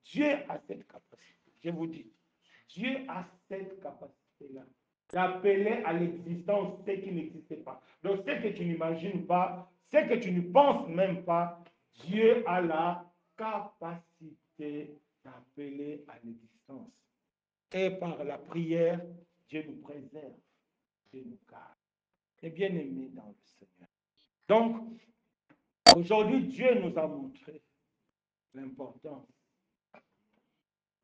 Dieu a cette capacité. Je vous dis, Dieu a cette capacité-là d'appeler à l'existence ce qui n'existe pas. Donc, ce que tu n'imagines pas, ce que tu ne penses même pas, Dieu a la capacité d'appeler à l'existence. Et par la prière, Dieu nous préserve, Dieu nous garde. Et bien aimé dans le Seigneur. Donc, aujourd'hui, Dieu nous a montré l'importance.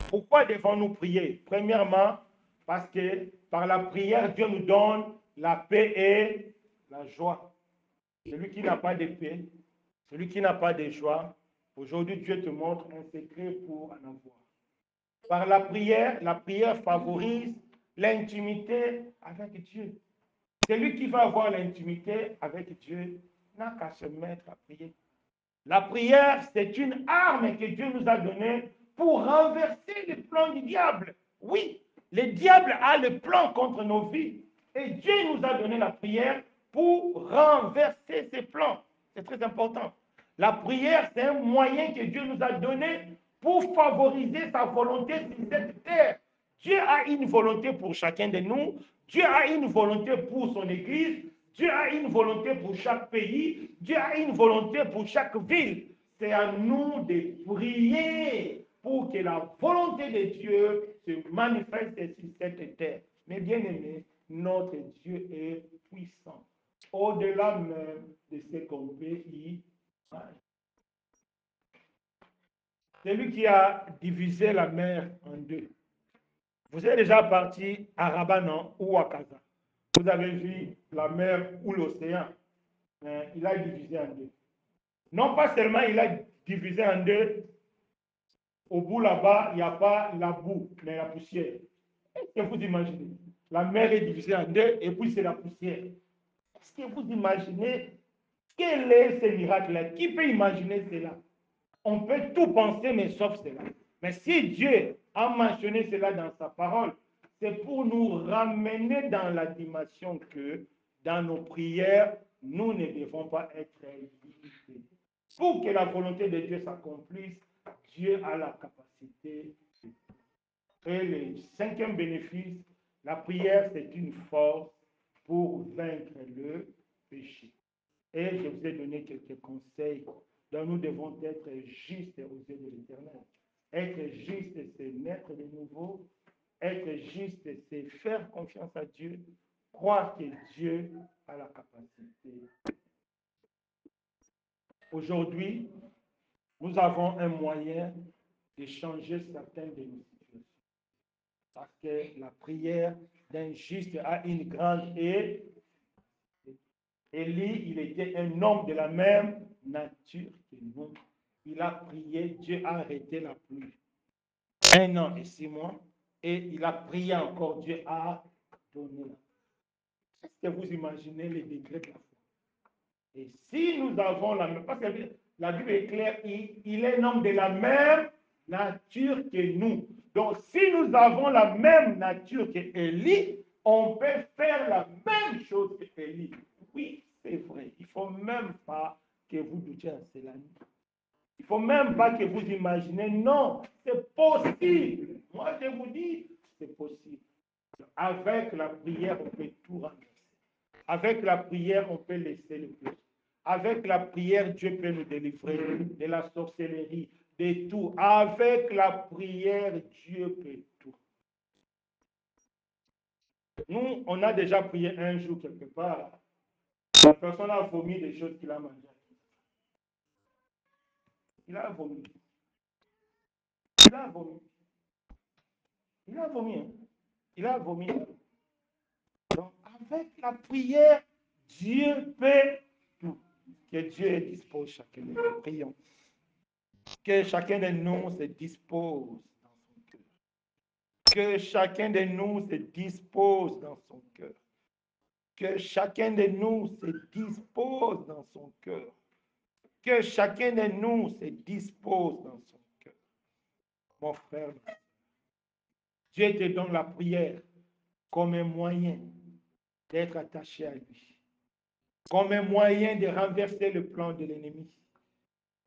Pourquoi devons-nous prier? Premièrement, parce que par la prière, Dieu nous donne la paix et la joie. Celui qui n'a pas de paix, celui qui n'a pas de joie, aujourd'hui Dieu te montre un secret pour en avoir. Par la prière favorise l'intimité avec Dieu. Celui qui va avoir l'intimité avec Dieu n'a qu'à se mettre à prier. La prière, c'est une arme que Dieu nous a donnée pour renverser les plans du diable. Oui, le diable a le plan contre nos vies. Et Dieu nous a donné la prière pour renverser ses plans. C'est très important. La prière, c'est un moyen que Dieu nous a donné pour favoriser sa volonté sur cette terre. Dieu a une volonté pour chacun de nous. Dieu a une volonté pour son Église. Dieu a une volonté pour chaque pays. Dieu a une volonté pour chaque ville. C'est à nous de prier pour que la volonté de Dieu se manifeste sur cette terre. Mais bien aimé, notre Dieu est puissant. Au-delà même de ce qu'on peut y C'est lui qui a divisé la mer en deux. Vous êtes déjà parti à Rabat, non, ou à Casa. Vous avez vu la mer ou l'océan. Il a divisé en deux. Non pas seulement il a divisé en deux, au bout là-bas, il n'y a pas la boue, mais la poussière. Est-ce que vous imaginez? La mer est divisée en deux et puis c'est la poussière. Est-ce que vous imaginez quel est ce miracle-là? Qui peut imaginer cela? On peut tout penser, mais sauf cela. Mais si Dieu a mentionné cela dans sa parole, c'est pour nous ramener dans la dimension que dans nos prières, nous ne devons pas être limités. Pour que la volonté de Dieu s'accomplisse, Dieu a la capacité. Et le cinquième bénéfice, la prière, c'est une force pour vaincre le péché. Et je vous ai donné quelques conseils dont nous devons être justes aux yeux de l'Éternel. Être juste, c'est naître de nouveau. Être juste, c'est faire confiance à Dieu. Croire que Dieu a la capacité. Aujourd'hui, nous avons un moyen de changer certaines de nos situations. Parce que la prière d'un juste a une grande et Élie, il était un homme de la même nature que nous. Il a prié, Dieu a arrêté la pluie. 1 an et 6 mois. Et il a prié encore, Dieu a donné la pluie. Est-ce que vous imaginez les degrés de la foi? Et si nous avons la même, parce que la Bible est claire, il est un homme de la même nature que nous. Donc, si nous avons la même nature que Élie, on peut faire la même chose que Élie. Oui, c'est vrai. Il ne faut même pas que vous doutiez à cela. Il ne faut même pas que vous imaginez, non, c'est possible. Moi, je vous dis, c'est possible. Avec la prière, on peut tout renverser. Avec la prière, on peut laisser le péché. Avec la prière, Dieu peut nous délivrer de la sorcellerie, de tout. Avec la prière, Dieu peut tout. Nous, on a déjà prié un jour quelque part. La personne a vomi des choses qu'il a mangées. Il a vomi. Il a vomi. Il a vomi. Hein? Il a vomi. Donc, avec la prière, Dieu peut tout. Que Dieu dispose chacun de nous. Prions. Que chacun de nous se dispose dans son cœur. Que chacun de nous se dispose dans son cœur. Que chacun de nous se dispose dans son cœur. Que chacun de nous se dispose dans son cœur. Mon frère, Dieu te donne la prière comme un moyen d'être attaché à lui, comme un moyen de renverser le plan de l'ennemi,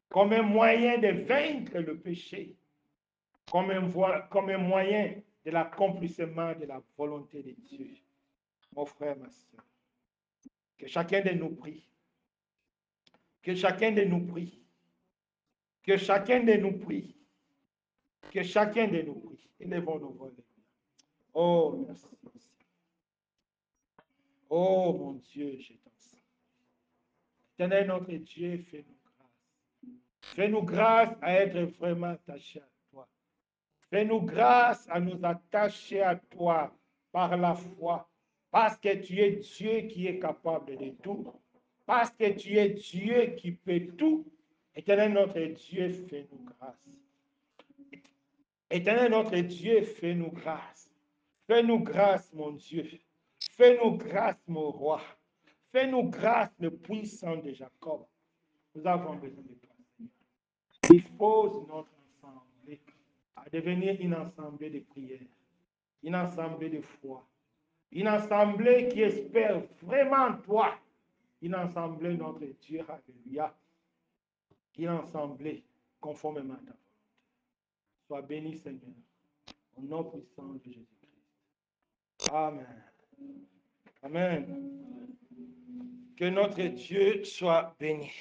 comme un moyen de vaincre le péché, comme un moyen de l'accomplissement de la volonté de Dieu. Mon frère, ma soeur, que chacun de nous prie, que chacun de nous prie, que chacun de nous prie, que chacun de nous prie. Élevons nos voix. Oh, merci. Oh, mon Dieu, je t'en prie. Éternel, notre Dieu, fais-nous grâce. Fais-nous grâce à être vraiment attachés à toi. Fais-nous grâce à nous attacher à toi par la foi, parce que tu es Dieu qui est capable de tout, parce que tu es Dieu qui peut tout. Éternel, notre Dieu, fais-nous grâce. Éternel, notre Dieu, fais-nous grâce. Fais-nous grâce, mon Dieu. Fais-nous grâce, mon roi. Fais-nous grâce, le puissant de Jacob. Nous avons besoin de toi, Seigneur. Dispose notre assemblée à devenir une assemblée de prière, une assemblée de foi, une assemblée qui espère vraiment toi, une assemblée, notre Dieu, alléluia, une assemblée conformément à ta volonté. Sois béni, Seigneur, au nom puissant de Jésus-Christ. Amen. Amen. Que notre Dieu soit béni.